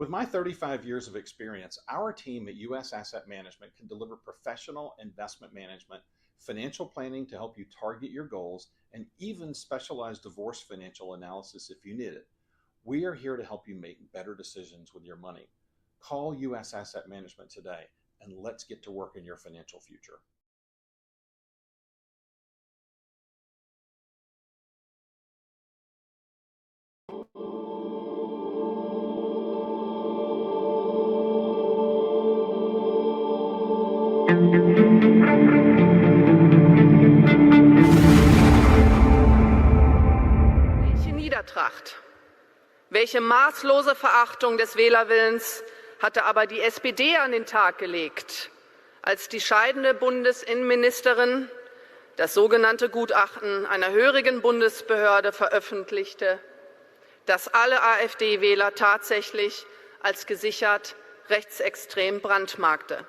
With my 35 years of experience, our team at U.S. Asset Management can deliver professional investment management, financial planning to help you target your goals, and even specialized divorce financial analysis if you need it. We are here to help you make better decisions with your money. Call U.S. Asset Management today, and let's get to work in your financial future. Welche Niedertracht, welche maßlose Verachtung des Wählerwillens hatte aber die SPD an den Tag gelegt, als die scheidende Bundesinnenministerin das sogenannte Gutachten einer höheren Bundesbehörde veröffentlichte, das alle AfD-Wähler tatsächlich als gesichert rechtsextrem brandmarkte.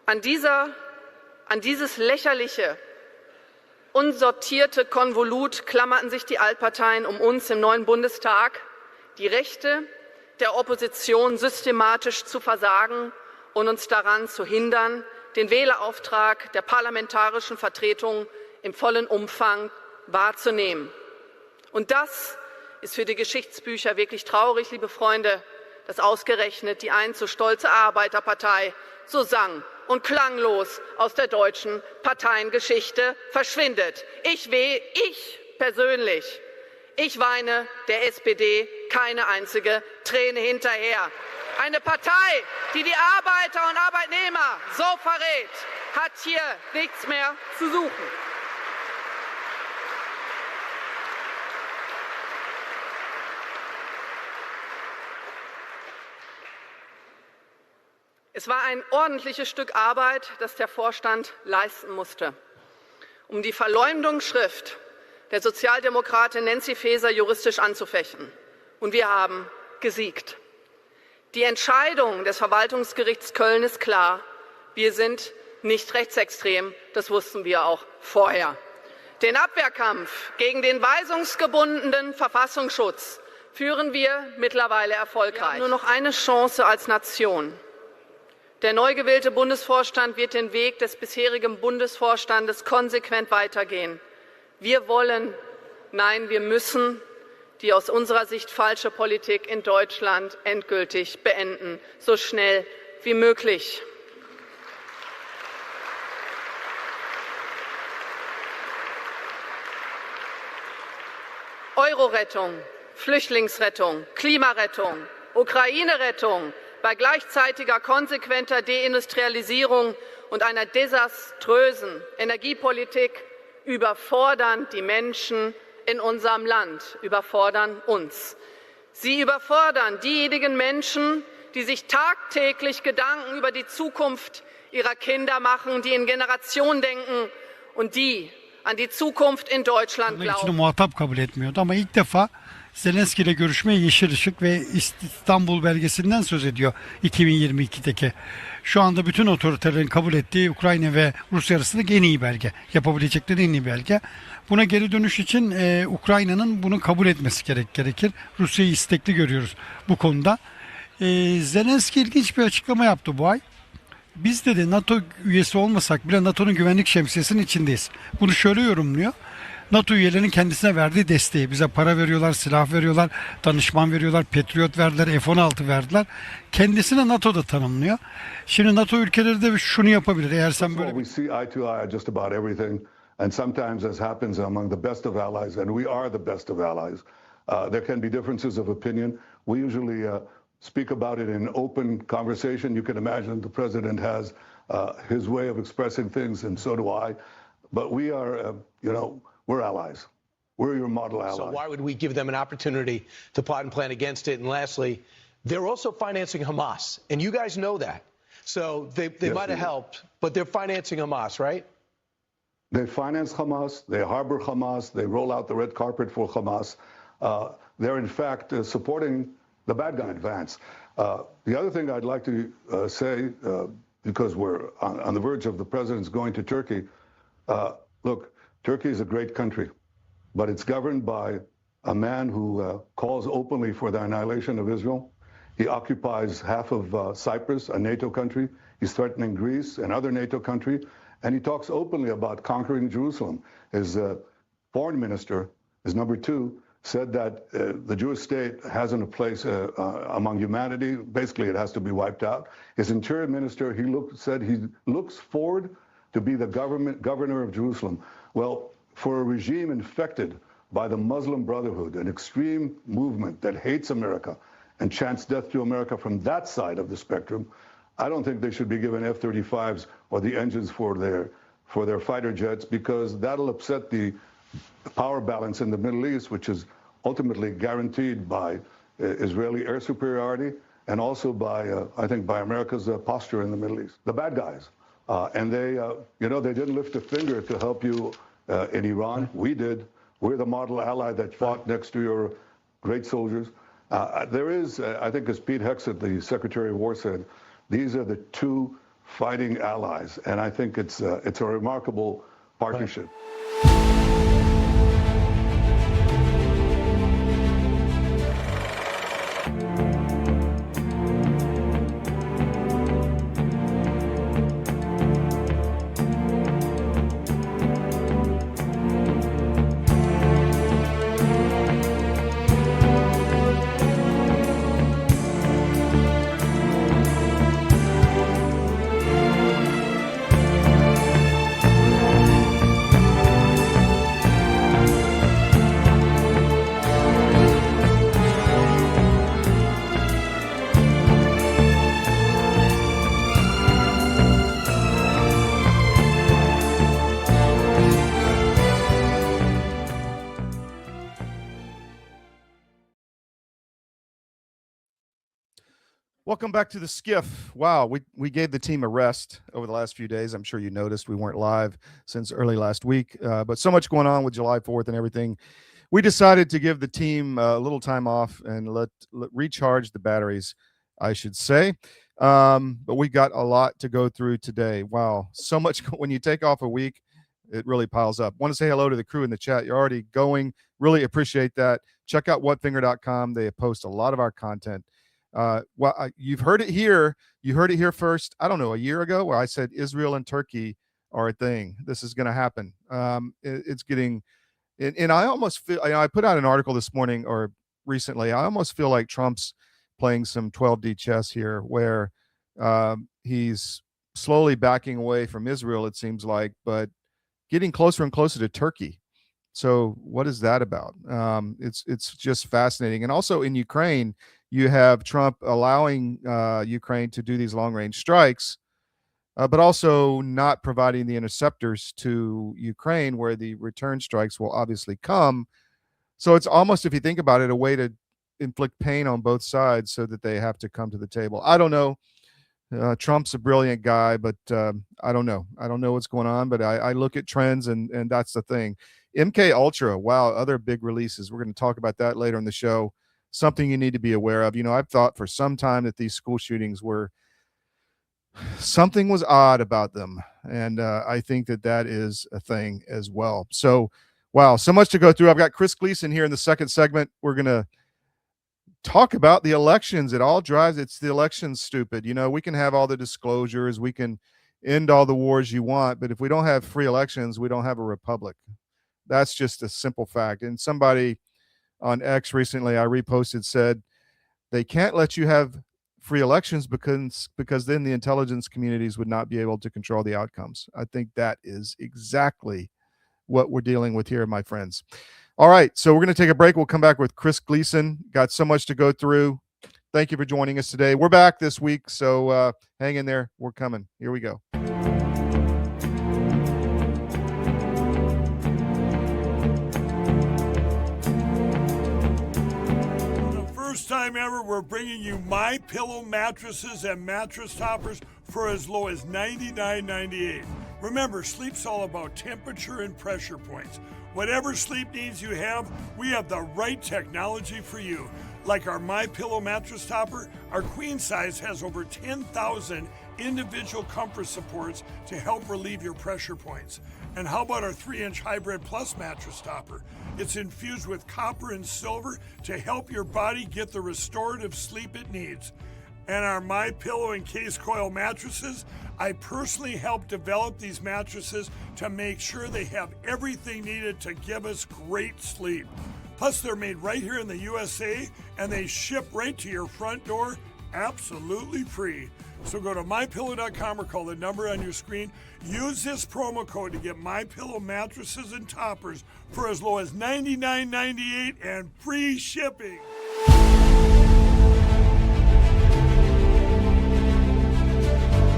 An dieses lächerliche, unsortierte Konvolut klammerten sich die Altparteien, um uns im neuen Bundestag, die Rechte der Opposition systematisch zu versagen und uns daran zu hindern, den Wählerauftrag der parlamentarischen Vertretung im vollen Umfang wahrzunehmen. Und das ist für die Geschichtsbücher wirklich traurig, liebe Freunde, dass ausgerechnet die einst so stolze Arbeiterpartei so sang- und klanglos aus der deutschen Parteiengeschichte verschwindet. Ich persönlich, ich weine der SPD keine einzige Träne hinterher. Eine Partei, die die Arbeiter und Arbeitnehmer so verrät, hat hier nichts mehr zu suchen. Es war ein ordentliches Stück Arbeit, das der Vorstand leisten musste, um die Verleumdungsschrift der Sozialdemokratin Nancy Faeser juristisch anzufechten. Und wir haben gesiegt. Die Entscheidung des Verwaltungsgerichts Köln ist klar. Wir sind nicht rechtsextrem, das wussten wir auch vorher. Den Abwehrkampf gegen den weisungsgebundenen Verfassungsschutz führen wir mittlerweile erfolgreich. Wir haben nur noch eine Chance als Nation. Der neu gewählte Bundesvorstand wird den Weg des bisherigen Bundesvorstandes konsequent weitergehen. Wir wollen, nein, wir müssen die aus unserer Sicht falsche Politik in Deutschland endgültig beenden, so schnell wie möglich. Euro-Rettung, Flüchtlingsrettung, Klimarettung, Ukraine-Rettung, bei gleichzeitiger konsequenter Deindustrialisierung und einer desaströsen Energiepolitik überfordern die Menschen in unserem Land, überfordern uns. Sie überfordern diejenigen Menschen, die sich tagtäglich Gedanken über die Zukunft ihrer Kinder machen, die in Generationen denken und die an die Zukunft in Deutschland glauben. Muhatap kabul etmiyordu ama ilk defa Zelenski ile görüşmeye yeşil ışık ve İstanbul belgesinden söz ediyor 2022'deki. Şu anda bütün otoritelerin kabul ettiği Ukrayna ve Rusya arasındaki en iyi belge. Yapabilecekleri en iyi belge. Buna geri dönüş için Ukrayna'nın bunu kabul etmesi gerekir. Rusya'yı istekli görüyoruz bu konuda. Zelenski ilginç bir açıklama yaptı bu ay. Biz dedi NATO üyesi olmasak bile NATO'nun güvenlik şemsiyesinin içindeyiz. Bunu şöyle yorumluyor. NATO üyelerinin kendisine verdiği desteği, bize para veriyorlar, silah veriyorlar, danışman veriyorlar, Patriot verdiler, F-16 verdiler. Kendisine NATO'da tanımlıyor. Şimdi NATO ülkeleri de şunu yapabilir. Eğer sen böyle... We see eye to eye just about everything. And sometimes, as happens among the best of allies, and we are the best of allies, there can be differences of opinion. We usually speak about it in open conversation. You can imagine the president has his way of expressing things, and so do I. But we are, we're allies. We're your model ally. So why would we give them an opportunity to plot and plan against it? And lastly, they're also financing Hamas, and you guys know that. So they might have helped, but they're financing Hamas, right? They finance Hamas, they harbor Hamas, they roll out the red carpet for Hamas. They're in fact supporting the bad guy advance. The other thing I'd like to say, because we're on the verge of the president's going to Turkey, look, Turkey is a great country, but it's governed by a man who calls openly for the annihilation of Israel. He occupies half of Cyprus, a NATO country. He's threatening Greece, another NATO country. And he talks openly about conquering Jerusalem. His foreign minister, his number two, said that the Jewish state hasn't a place among humanity. Basically, it has to be wiped out. His interior minister, said he looks forward to be the governor of Jerusalem. Well, for a regime infected by the Muslim Brotherhood, an extreme movement that hates America and chants death to America from that side of the spectrum, I don't think they should be given F-35s or the engines for their fighter jets, because that'll upset the power balance in the Middle East, which is ultimately guaranteed by Israeli air superiority and also by, I think, by America's posture in the Middle East. The bad guys. And they didn't lift a finger to help you in Iran. We did. We're the model ally that fought next to your great soldiers. There is, I think, as Pete Hegseth, the Secretary of War, said, these are the two fighting allies. And I think it's a remarkable partnership. Welcome back to the SCIF. Wow, we gave the team a rest over the last few days. I'm sure you noticed we weren't live since early last week, but so much going on with July 4th and everything. We decided to give the team a little time off and let recharge the batteries, I should say. But we got a lot to go through today. Wow, so much. When you take off a week, it really piles up. Want to say hello to the crew in the chat. You're already going. Really appreciate that. Check out whatfinger.com. They post a lot of our content. You've heard it here. You heard it here first. I don't know, a year ago, where I said Israel and Turkey are a thing. This is going to happen. It's getting, and I almost feel. I put out an article this morning or recently. I almost feel like Trump's playing some 12D chess here, where he's slowly backing away from Israel, it seems like, but getting closer and closer to Turkey. So what is that about? It's just fascinating. And also in Ukraine, you have Trump allowing Ukraine to do these long-range strikes, but also not providing the interceptors to Ukraine, where the return strikes will obviously come. So it's almost, if you think about it, a way to inflict pain on both sides so that they have to come to the table. I don't know. Trump's a brilliant guy, but I don't know. I don't know what's going on, but I look at trends, and that's the thing. MKUltra, wow, other big releases. We're going to talk about that later in the show. Something you need to be aware of. You know, I've thought for some time that these school shootings were, something was odd about them. And I think that is a thing as well. So, wow, so much to go through. I've got Chris Gleason here in the second segment. We're going to talk about the elections. It's the elections, stupid. You know, we can have all the disclosures. We can end all the wars you want. But if we don't have free elections, we don't have a republic. That's just a simple fact. And somebody on X recently, I reposted, said they can't let you have free elections because then the intelligence communities would not be able to control the outcomes. I think that is exactly what we're dealing with here, my friends. All right, so we're going to take a break. We'll come back with Chris Gleason. Got so much to go through. Thank you for joining us today. We're back this week, so hang in there. We're coming. Here we go. First time ever, we're bringing you My Pillow mattresses and mattress toppers for as low as $99.98. Remember, sleep's all about temperature and pressure points. Whatever sleep needs you have, we have the right technology for you. Like our MyPillow mattress topper, our queen size has over 10,000 individual comfort supports to help relieve your pressure points. And how about our 3-inch Hybrid Plus mattress topper? It's infused with copper and silver to help your body get the restorative sleep it needs. And our MyPillow and Case Coil mattresses, I personally helped develop these mattresses to make sure they have everything needed to give us great sleep. Plus, they're made right here in the USA, and they ship right to your front door absolutely free. So go to MyPillow.com or call the number on your screen. Use this promo code to get MyPillow mattresses and toppers for as low as $99.98 and free shipping.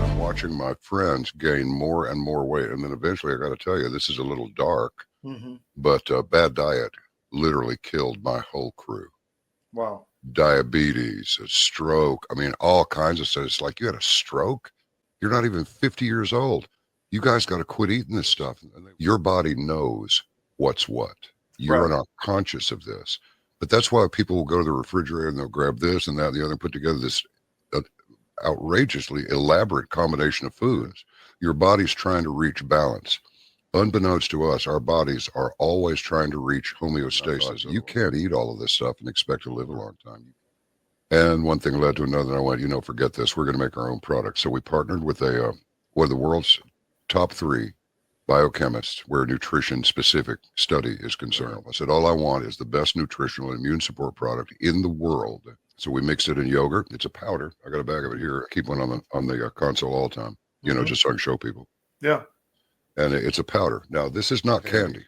I'm watching my friends gain more and more weight, and then eventually I got to tell you, this is a little dark, but bad diet literally killed my whole crew. Wow. Diabetes, a stroke. I mean, all kinds of stuff. It's like, you had a stroke? You're not even 50 years old. You guys got to quit eating this stuff. Your body knows what's what. You're not conscious of this. But that's why people will go to the refrigerator and they'll grab this and that and the other and put together this outrageously elaborate combination of foods. Your body's trying to reach balance. Unbeknownst to us, our bodies are always trying to reach homeostasis. You can't eat all of this stuff and expect to live a long time. And one thing led to another, and I went, forget this. We're going to make our own product. So we partnered with one of the world's top 3 biochemists where nutrition-specific study is concerned. I said, all I want is the best nutritional and immune support product in the world. So we mixed it in yogurt. It's a powder. I got a bag of it here. I keep one on the console all the time, just so I can show people. Yeah. And it's a powder. Now, this is not candy.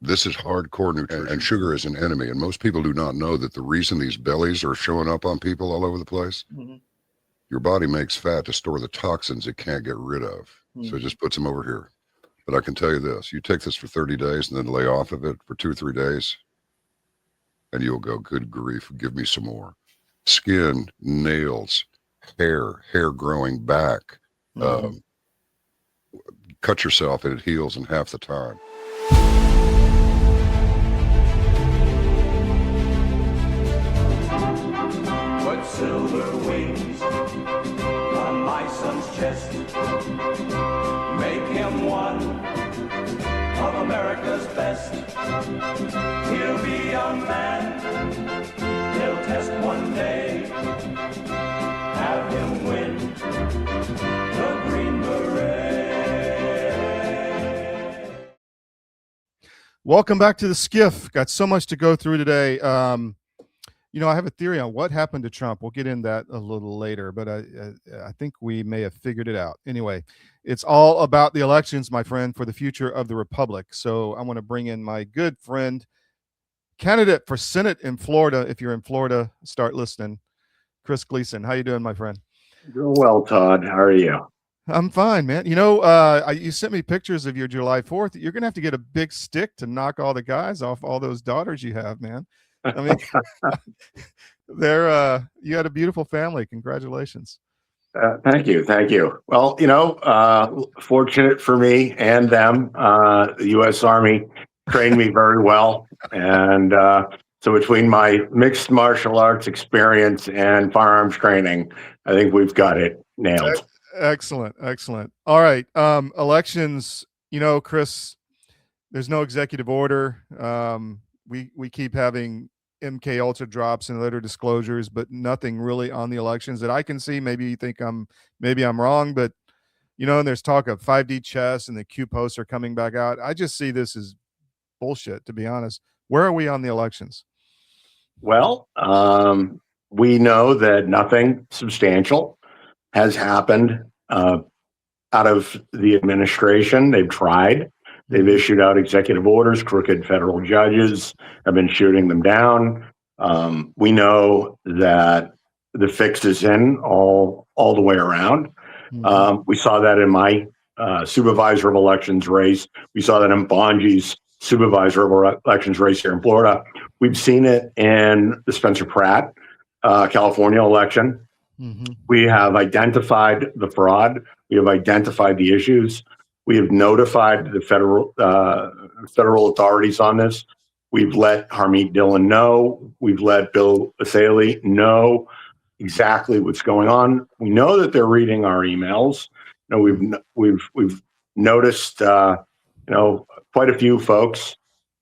This is hardcore nutrition. And sugar is an enemy. And most people do not know that the reason these bellies are showing up on people all over the place, your body makes fat to store the toxins it can't get rid of. So it just puts them over here. But I can tell you this, you take this for 30 days and then lay off of it for 2 or 3 days, and you'll go, good grief, give me some more. Skin, nails, hair growing back, cut yourself and it heals in half the time. Put silver wings on my son's chest. Make him one of America's best. He'll be a man. He'll test one day. Have him win the Green Beret. Welcome back to the SCIF. Got so much to go through today. I have a theory on what happened to Trump. We'll get in that a little later, but I think we may have figured it out. Anyway, it's all about the elections, my friend, for the future of the Republic. So I want to bring in my good friend, candidate for Senate in Florida. If you're in Florida, start listening. Chris Gleason. How you doing, my friend? Doing well, Todd. How are you? I'm fine, man. You sent me pictures of your July 4th. You're going to have to get a big stick to knock all the guys off all those daughters you have, man. I mean, you had a beautiful family. Congratulations. Thank you. Well, fortunate for me and them, the U.S. Army trained me very well. And so between my mixed martial arts experience and firearms training, I think we've got it nailed. Excellent. All right. Elections, Chris, there's no executive order. We keep having MKUltra drops and later disclosures, but nothing really on the elections that I can see. Maybe you think I'm wrong, but and there's talk of 5D chess and the Q posts are coming back out. I just see this as bullshit, to be honest. Where are we on the elections? Well, we know that nothing substantial has happened out of the administration. They've tried. They've issued out executive orders. Crooked federal judges have been shooting them down. We know that the fix is in all the way around. We saw that in my supervisor of elections race. We saw that in Bonji's supervisor of elections race here in Florida. We've seen it in the Spencer Pratt California election. We have identified the fraud. We have identified the issues. We have notified the federal authorities on this. We've let Harmeet Dillon know. We've let Bill Basaley know exactly what's going on. We know that they're reading our emails. We've noticed quite a few folks,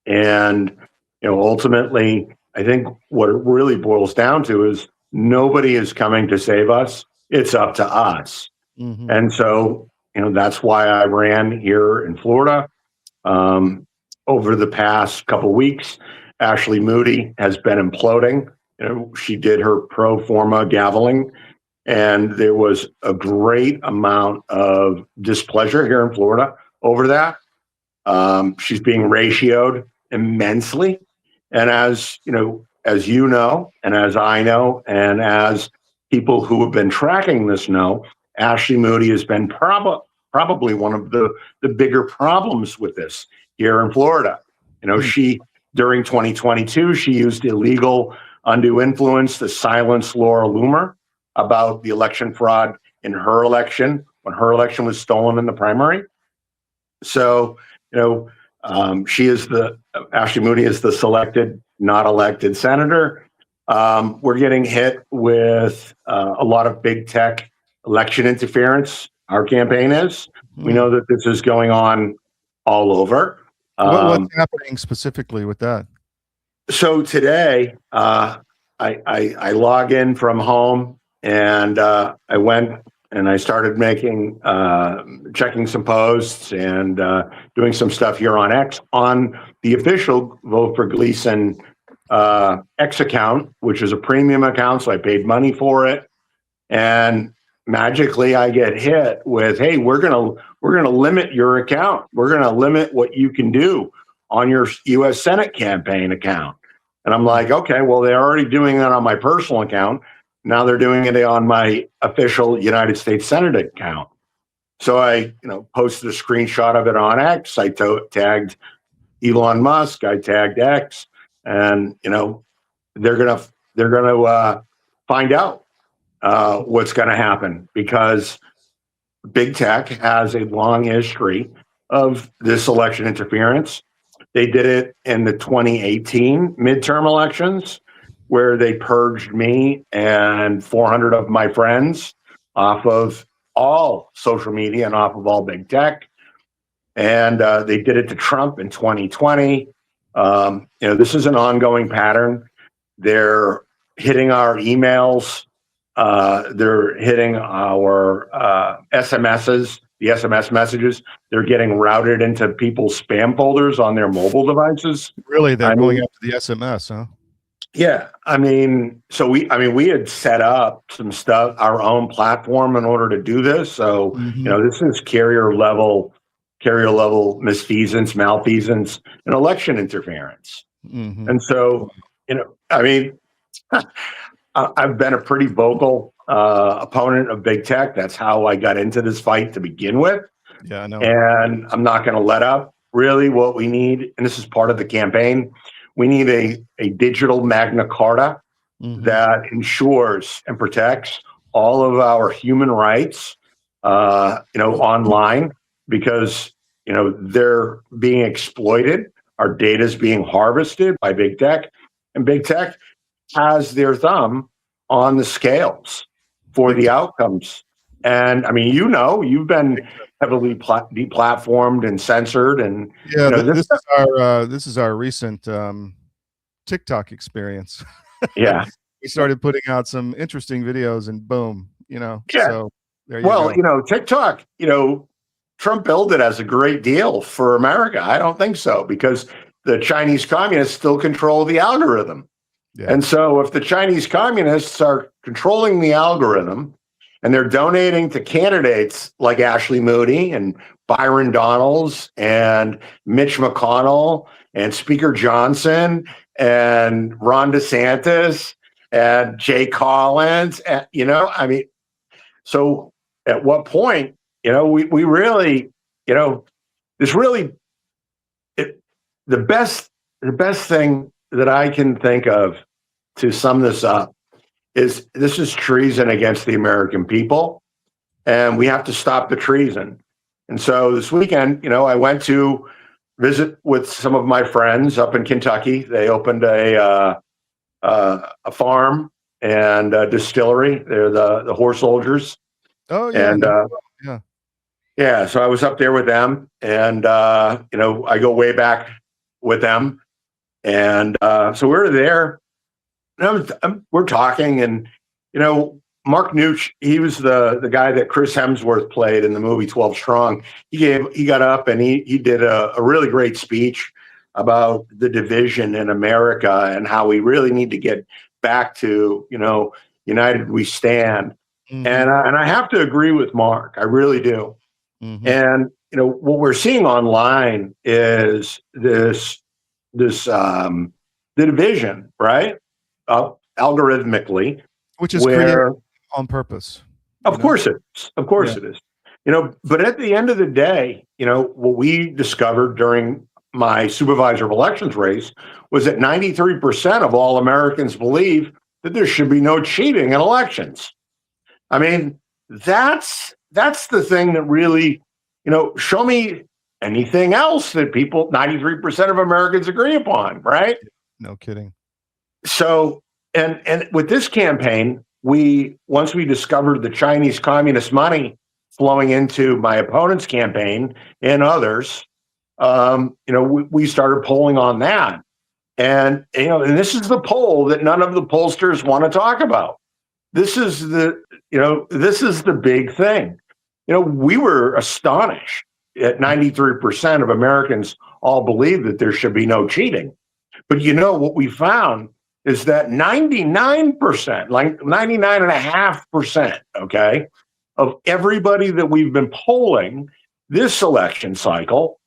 and ultimately, I think what it really boils down to is nobody is coming to save us. It's up to us. Mm-hmm. And so, that's why I ran here in Florida. Over the past couple weeks, Ashley Moody has been imploding. She did her pro forma gaveling, and there was a great amount of displeasure here in Florida over that. She's being ratioed immensely. And as you know, and as I know, and as people who have been tracking this know, Ashley Moody has been probably one of the bigger problems with this here in Florida. She, during 2022, she used illegal undue influence to silence Laura Loomer about the election fraud in her election when her election was stolen in the primary. So, Ashley Moody is the selected, not elected senator. We're getting hit with a lot of big tech election interference. Our campaign is. We know that this is going on all over. What's happening specifically with that? So today, I log in from home, and I went and I started checking some posts and doing some stuff here on X on the official Vote for Gleason X account, which is a premium account, so I paid money for it, and magically I get hit with, hey, we're gonna limit your account. We're gonna limit what you can do on your U.S. Senate campaign account. And I'm like, okay, well, they're already doing that on my personal account. Now they're doing it on my official United States Senate account. So I, posted a screenshot of it on X. I tagged Elon Musk. I tagged X, and they're gonna find out what's going to happen, because big tech has a long history of this election interference. They did it in the 2018 midterm elections, where they purged me and 400 of my friends off of all social media and off of all big tech. And they did it to Trump in 2020. This is an ongoing pattern. They're hitting our emails. They're hitting our SMSs, the SMS messages. They're getting routed into people's spam folders on their mobile devices. Really, they're going after the SMS, huh? Yeah, we had set up some stuff, our own platform, in order to do this. So this is carrier level misfeasance, malfeasance, and election interference. Mm-hmm. And so, I've been a pretty vocal opponent of big tech. That's how I got into this fight to begin with. Yeah, I know. And I'm not going to let up. Really, what we need, and this is part of the campaign, we need a digital Magna Carta that ensures and protects all of our human rights, online, because, they're being exploited. Our data is being harvested by big tech, and big tech has their thumb on the scales for the outcomes. And you've been heavily deplatformed and censored, and this is our recent TikTok experience. Yeah, we started putting out some interesting videos, and boom, Yeah. So there you go. TikTok, Trump billed it as a great deal for America. I don't think so, because the Chinese communists still control the algorithm. Yeah. And so if the Chinese communists are controlling the algorithm, and they're donating to candidates like Ashley Moody and Byron Donalds and Mitch McConnell and Speaker Johnson and Ron DeSantis and Jay Collins, and, so at what point, we really, the best thing that I can think of to sum this up is this is treason against the American people, and we have to stop the treason. And so this weekend, I went to visit with some of my friends up in Kentucky. They opened a farm and a distillery. They're the horse soldiers. Oh yeah, and yeah. Yeah, so I was up there with them, and you know, I go way back with them, and so we're there. And we're talking, and you know, Mark Nooch, he was the guy that Chris Hemsworth played in the movie 12 Strong. He got up and he did a really great speech about the division in America and how we really need to get back to, you know, united we stand. Mm-hmm. And I have to agree with Mark. I really do. Mm-hmm. And you know, what we're seeing online is the division, right? Algorithmically, Which is created on purpose. Of course it is. Of course it is. You know, but at the end of the day, you know, what we discovered during my supervisor of elections race was that 93% of all Americans believe that there should be no cheating in elections. I mean, that's the thing that really, you know, show me anything else that 93% of Americans agree upon, right? No kidding. So, and with this campaign, once we discovered the Chinese communist money flowing into my opponent's campaign and others, you know, we started polling on that. And, you know, and this is the poll that none of the pollsters want to talk about. This is the big thing. You know, we were astonished at 93% of Americans all believe that there should be no cheating. But you know, what we found is that 99%, like 99.5%, okay, of everybody that we've been polling this election cycle,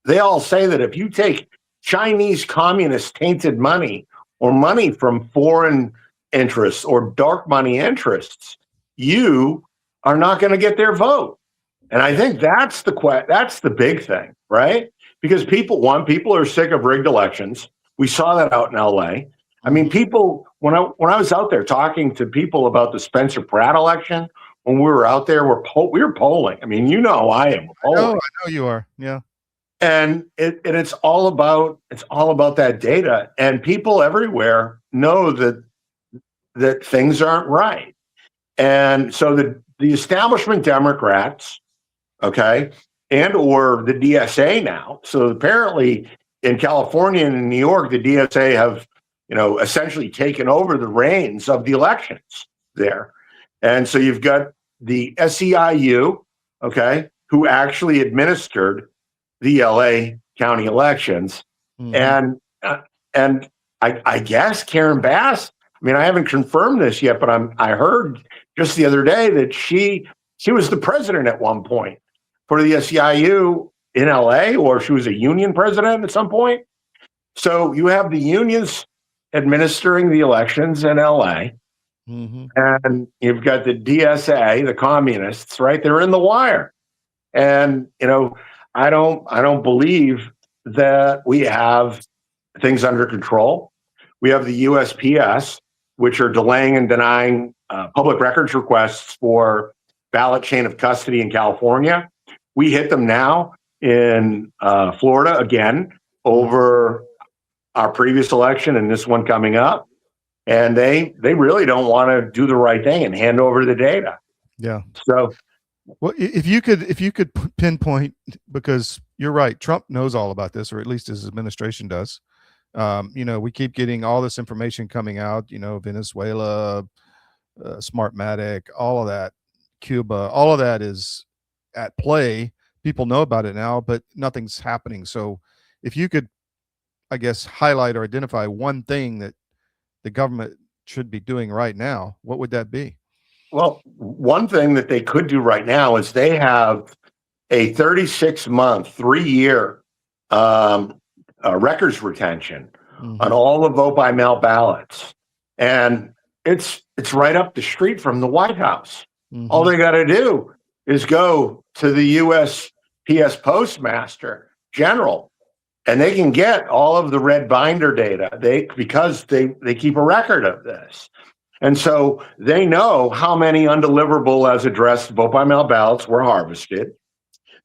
they all say that if you take Chinese communist tainted money or money from foreign interests or dark money interests, you are not going to get their vote. And I think that's the big thing, right? Because people are sick of rigged elections. We saw that out in LA. I mean, people, when I was out there talking to people about the Spencer Pratt election, when we were out there, we were polling. I mean, you know how I am. I know you are. Yeah. And it's all about that data. And people everywhere know that things aren't right. And so the establishment Democrats, okay, and or the DSA now. So apparently in California and in New York, the DSA have, you know, essentially taken over the reins of the elections there. And so you've got the SCIU, okay, who actually administered the LA county elections. Mm-hmm. And I guess Karen Bass, I mean, I haven't confirmed this yet, but I heard just the other day that she was the president at one point for the SCIU in LA, or she was a union president at some point. So you have the unions administering the elections in LA. Mm-hmm. And you've got the DSA, the communists, right? They're in the wire. And, you know, I don't believe that we have things under control. We have the USPS, which are delaying and denying public records requests for ballot chain of custody in California. We hit them now in Florida again over our previous election and this one coming up. And they really don't want to do the right thing and hand over the data. Yeah. So, well, if you could pinpoint, because you're right, Trump knows all about this, or at least his administration does. You know, we keep getting all this information coming out, you know, Venezuela, Smartmatic, all of that, Cuba, all of that is at play. People know about it now, but nothing's happening. So if you could, I guess, highlight or identify one thing that the government should be doing right now, what would that be? Well, one thing that they could do right now is they have a 36-month, 3-year records retention on all the vote by mail ballots. And it's right up the street from the White House. Mm-hmm. All they got to do is go to the USPS Postmaster General, and they can get all of the red binder data because they keep a record of this. And so they know how many undeliverable as addressed vote by mail ballots were harvested.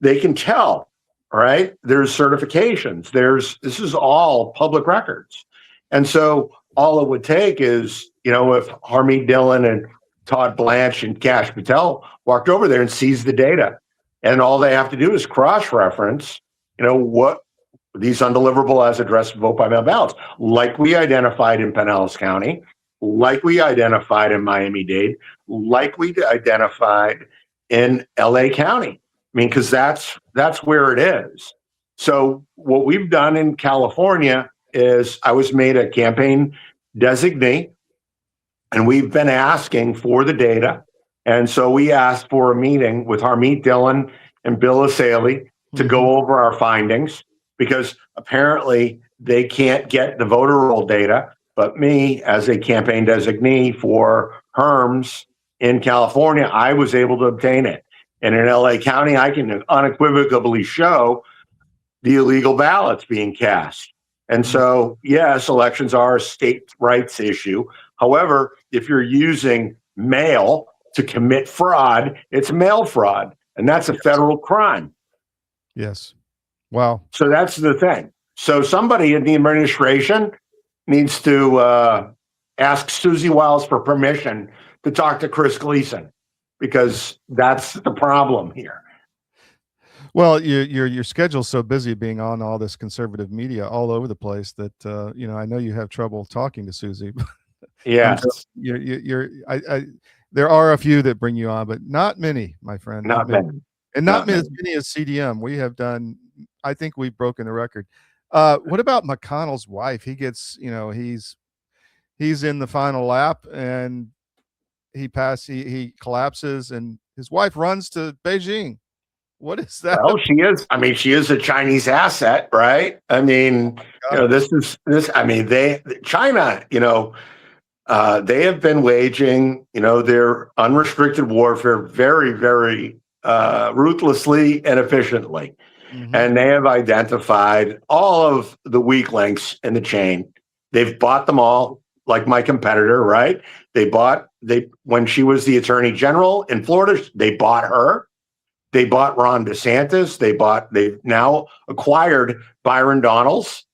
They can tell, right? There's certifications. This is all public records. And so all it would take is, if Harmeet Dillon and Todd Blanche and Kash Patel walked over there and seized the data. And all they have to do is cross-reference, what these undeliverable as addressed vote by mail ballots, like we identified in Pinellas County, like we identified in Miami-Dade, like we identified in LA County. I mean, because that's where it is. So what we've done in California is I was made a campaign designee, and we've been asking for the data. And so we asked for a meeting with Harmeet Dillon and Bill Asaley to go over our findings, because apparently they can't get the voter roll data. But me, as a campaign designee for HERMS in California, I was able to obtain it. And in LA County, I can unequivocally show the illegal ballots being cast. And so, yes, elections are a state rights issue. However, if you're using mail to commit fraud, it's mail fraud, and that's a federal crime. Yes. Wow. So that's the thing. So somebody in the administration needs to ask Susie Wiles for permission to talk to Chris Gleason, because that's the problem here. Well, your schedule's so busy being on all this conservative media all over the place that I know you have trouble talking to Susie. Yeah, there are a few that bring you on, but not many, my friend. Not many. And not as many as CDM. We have done. I think we've broken the record. What about McConnell's wife? He gets, he's in the final lap and he collapses and his wife runs to Beijing. What is that? Well, she is a Chinese asset, right? I mean, China, they have been waging, their unrestricted warfare very, very ruthlessly and efficiently. Mm-hmm. And they have identified all of the weak links in the chain. They've bought them all, like my competitor, right? When she was the attorney general in Florida, they bought her. They bought Ron DeSantis. They've now acquired Byron Donalds.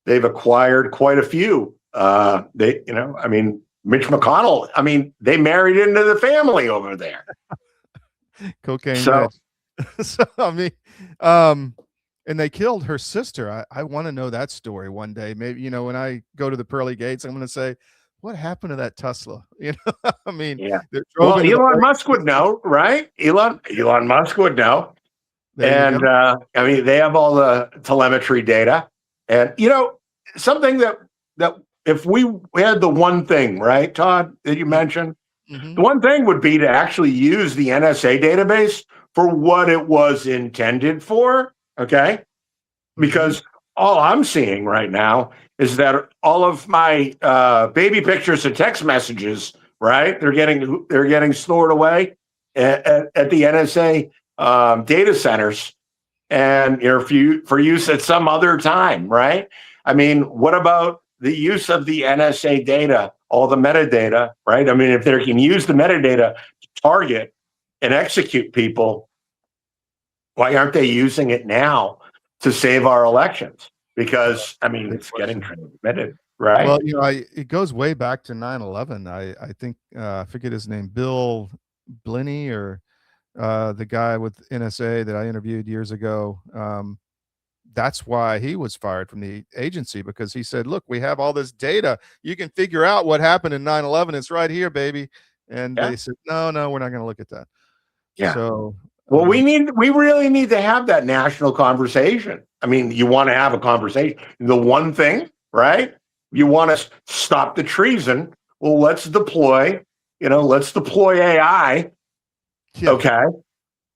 They've acquired quite a few. Mitch McConnell, they married into the family over there. Cocaine. So, and they killed her sister. I want to know that story one day. Maybe, when I go to the pearly gates, I'm going to say, what happened to that Tesla? Yeah. Well, Elon Musk would know, right? Elon Musk would know. And they have all the telemetry data. And something that if we had the one thing, right, Todd, that you mentioned, the one thing would be to actually use the NSA database for what it was intended for. Okay. Because all I'm seeing right now is that all of my baby pictures and text messages, right? They're getting stored away at the NSA data centers, and for use at some other time, right? I mean, what about the use of the NSA data, all the metadata, right? I mean, if they can use the metadata to target and execute people, why aren't they using it now to save our elections? Because it's getting transmitted, right? Well, it goes way back to 9/11. I think I forget his name, Bill Blinny, or the guy with NSA that I interviewed years ago. That's why he was fired from the agency, because he said, "Look, we have all this data. You can figure out what happened in 9/11. It's right here, baby." And they said, "No, we're not going to look at that." Yeah. So. Well, we really need to have that national conversation. I mean, you want to have a conversation. The one thing, right? You want to stop the treason. Well, let's deploy AI. Yeah. Okay.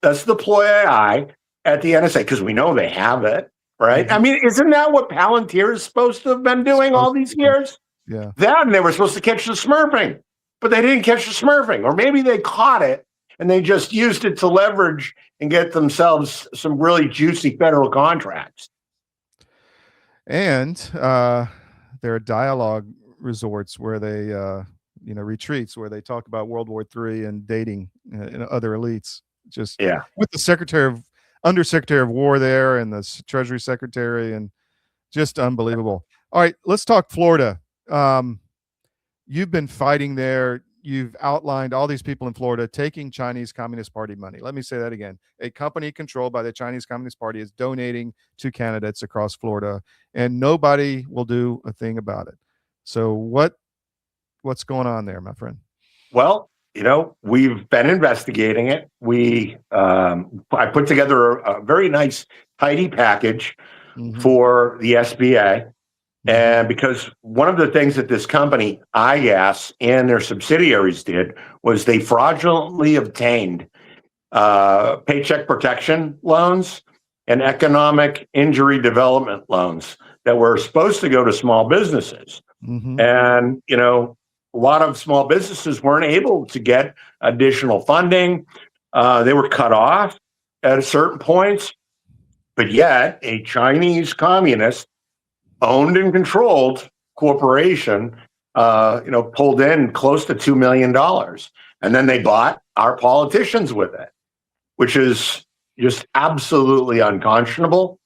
Let's deploy AI at the NSA, because we know they have it, right? Mm-hmm. I mean, isn't that what Palantir is supposed to have been doing all these years? Yeah. Then they were supposed to catch the smurfing, but they didn't catch the smurfing, or maybe they caught it and they just used it to leverage and get themselves some really juicy federal contracts. And there are dialogue resorts where they, retreats where they talk about World War III and dating and other elites. With the Secretary undersecretary of war there and the Treasury Secretary, and just unbelievable. All right, let's talk Florida. You've been fighting there. You've outlined all these people in Florida taking Chinese Communist Party money. Let me say that again. A company controlled by the Chinese Communist Party is donating to candidates across Florida, and nobody will do a thing about it. So what's going on there, my friend? Well, we've been investigating it. I put together a very nice, tidy package for the SBA. And because one of the things that this company, IGAS, and their subsidiaries did was they fraudulently obtained paycheck protection loans and economic injury development loans that were supposed to go to small businesses. And, a lot of small businesses weren't able to get additional funding. They were cut off at certain points. But yet, a Chinese communist owned and controlled corporation, pulled in close to $2 million. And then they bought our politicians with it, which is just absolutely unconscionable.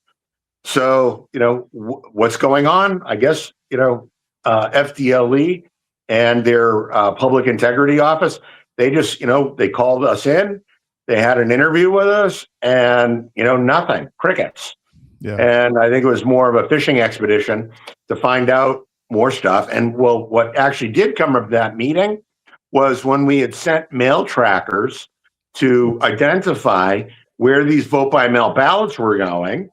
So, what's going on? I guess, FDLE and their public integrity office, they just, they called us in. They had an interview with us and, nothing, crickets. Yeah. And I think it was more of a fishing expedition to find out more stuff. And what actually did come of that meeting was when we had sent mail trackers to identify where these vote by mail ballots were going,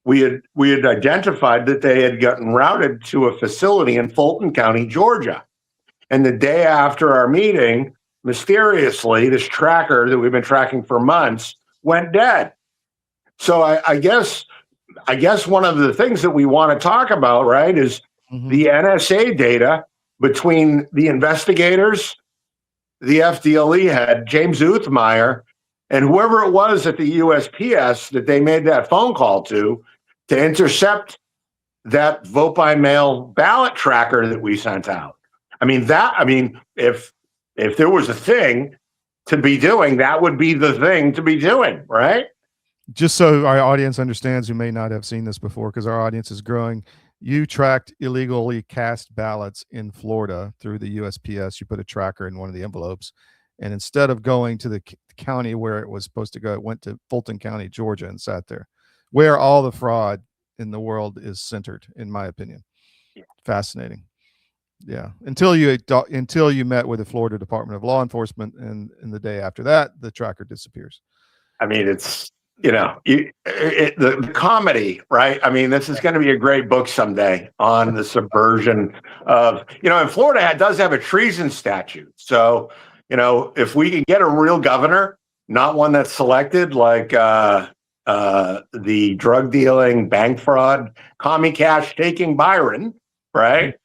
we had identified that they had gotten routed to a facility in Fulton County, Georgia. And the day after our meeting, mysteriously, this tracker that we've been tracking for months went dead. So I guess one of the things that we want to talk about, right, is the NSA data between the investigators, the FDLE head, James Uthmeyer, and whoever it was at the USPS that they made that phone call to intercept that vote by mail ballot tracker that we sent out. If there was a thing to be doing, that would be the thing to be doing, right? Just so our audience understands, who may not have seen this before, because our audience is growing, you tracked illegally cast ballots in Florida through the USPS. You put a tracker in one of the envelopes, and instead of going to the county where it was supposed to go, it went to Fulton County, Georgia, and sat there, where all the fraud in the world is centered, in my opinion. Fascinating. Yeah. Until you met with the Florida Department of Law Enforcement, and the day after that, the tracker disappears. It's the comedy, right? This is going to be a great book someday on the subversion of, and Florida does have a treason statute. So, if we can get a real governor, not one that's selected like the drug dealing, bank fraud, commie cash taking Byron, right?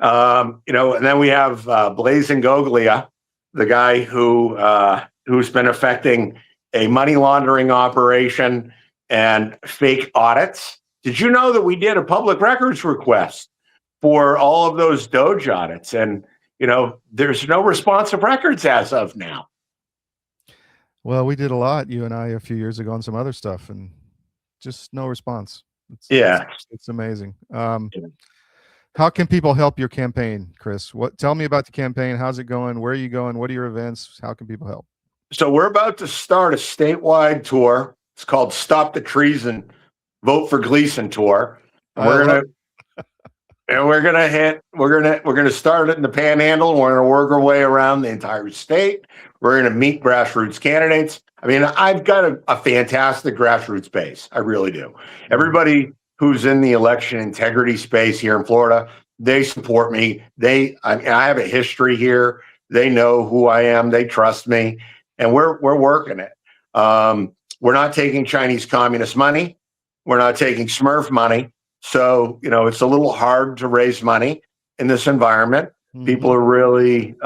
And then we have Blazing Goglia, the guy who's been affecting a money laundering operation and fake audits. Did you know that we did a public records request for all of those Doge audits? And, there's no responsive records as of now. Well, we did a lot, you and I, a few years ago on some other stuff, and just no response. It's amazing. How can people help your campaign, Chris? Tell me about the campaign. How's it going? Where are you going? What are your events? How can people help? So we're about to start a statewide tour. It's called Stop the Treason, Vote for Gleason tour. And we're gonna start it in the Panhandle. And we're gonna work our way around the entire state. We're gonna meet grassroots candidates. I've got a fantastic grassroots base. I really do. Everybody who's in the election integrity space here in Florida, they support me. I have a history here. They know who I am. They trust me. And we're working it. We're not taking Chinese communist money. We're not taking Smurf money. So, it's a little hard to raise money in this environment. People are really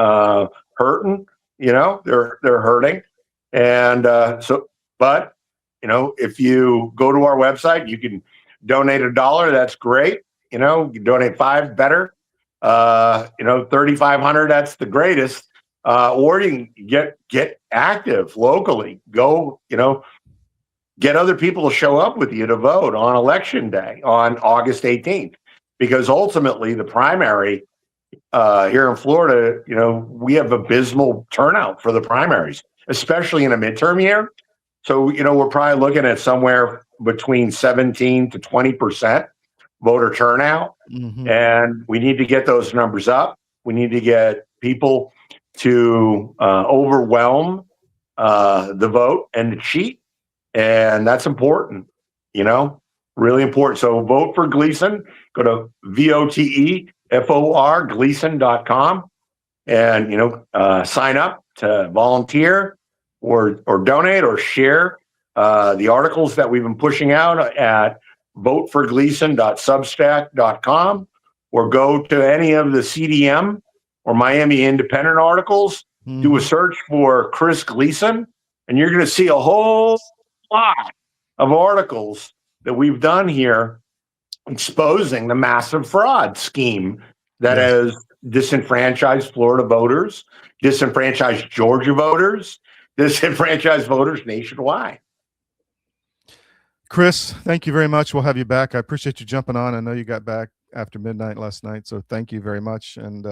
hurting. They're hurting. And but if you go to our website, you can donate $1. That's great. You can donate $5, better. 3,500. That's the greatest. Or you can get active locally. Go, get other people to show up with you to vote on election day on August 18th, because ultimately the primary here in Florida, we have abysmal turnout for the primaries, especially in a midterm year. So, we're probably looking at somewhere between 17 to 20% voter turnout. Mm-hmm. And we need to get those numbers up. We need to get people to overwhelm the vote and to cheat. And that's important, really important. So vote for Gleason. Go to VOTEFOR Gleason.com and, sign up to volunteer or donate or share the articles that we've been pushing out at voteforgleason.substack.com, or go to any of the CDM or Miami Independent articles, do a search for Chris Gleason, and you're going to see a whole lot of articles that we've done here exposing the massive fraud scheme that has disenfranchised Florida voters, disenfranchised Georgia voters, disenfranchised voters nationwide. Chris, thank you very much. We'll have you back. I appreciate you jumping on. I know you got back after midnight last night, so thank you very much, and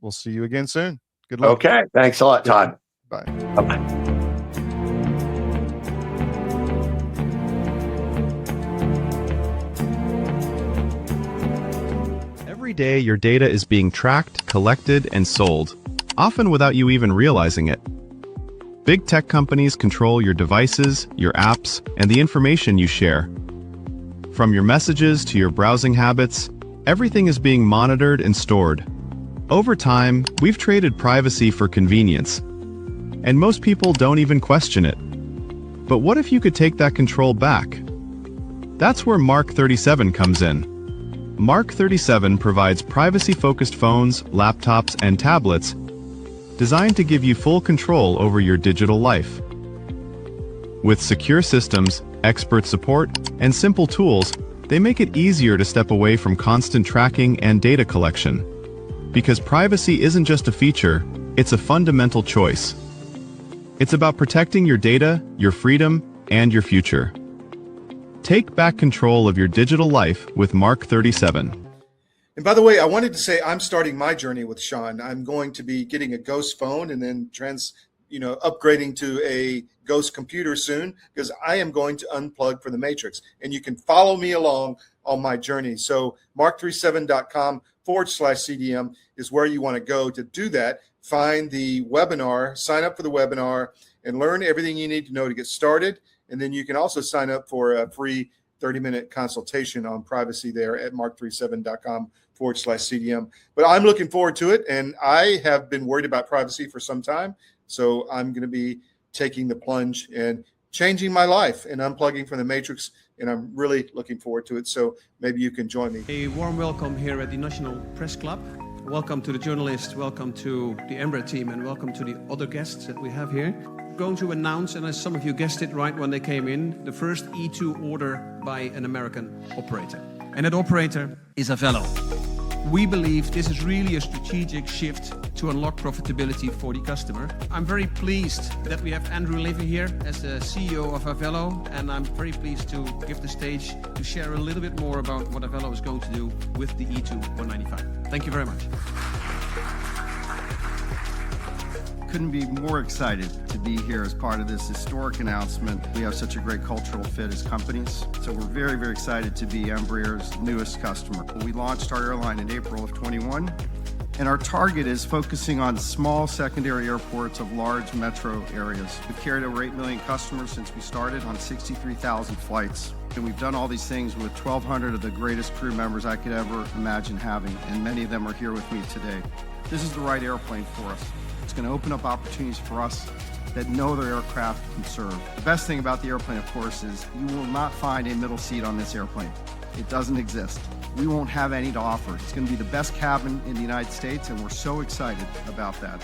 we'll see you again soon. Good luck. Okay. Thanks a lot, Todd. Bye. Bye-bye. Every day, your data is being tracked, collected, and sold, often without you even realizing it. Big tech companies control your devices, your apps, and the information you share. From your messages to your browsing habits, everything is being monitored and stored. Over time, we've traded privacy for convenience, and most people don't even question it. But what if you could take that control back? That's where Mark 37 comes in. Mark 37 provides privacy-focused phones, laptops, and tablets designed to give you full control over your digital life. With secure systems, expert support, and simple tools, they make it easier to step away from constant tracking and data collection. Because privacy isn't just a feature, it's a fundamental choice. It's about protecting your data, your freedom, and your future. Take back control of your digital life with Mark 37. And by the way, I wanted to say I'm starting my journey with Sean. I'm going to be getting a Ghost phone and then upgrading to a Ghost computer soon, because I am going to unplug for the Matrix. And you can follow me along on my journey. So mark37.com/CDM is where you want to go to do that. Find the webinar, sign up for the webinar, and learn everything you need to know to get started. And then you can also sign up for a free 30-minute consultation on privacy there at mark37.com/CDM. But I'm looking forward to it, and I have been worried about privacy for some time. So I'm going to be taking the plunge and changing my life and unplugging from the Matrix, and I'm really looking forward to it. So maybe you can join me. A warm welcome here at the National Press Club. Welcome to the journalists, welcome to the Embraer team, and welcome to the other guests that we have here. Going to announce, and as some of you guessed it right when they came in, the first E2 order by an American operator. And that operator is Avello. We believe this is really a strategic shift to unlock profitability for the customer. I'm very pleased that we have Andrew Levy here as the CEO of Avello, and I'm very pleased to give the stage to share a little bit more about what Avello is going to do with the E2 195. Thank you very much. Couldn't be more excited to be here as part of this historic announcement. We have such a great cultural fit as companies, so we're very, very excited to be Embraer's newest customer. We launched our airline in April of 21, and our target is focusing on small secondary airports of large metro areas. We've carried over 8 million customers since we started on 63,000 flights. And we've done all these things with 1,200 of the greatest crew members I could ever imagine having, and many of them are here with me today. This is the right airplane for us. It's going to open up opportunities for us that no other aircraft can serve. The best thing about the airplane, of course, is you will not find a middle seat on this airplane. It doesn't exist. We won't have any to offer. It's going to be the best cabin in the United States, and we're so excited about that.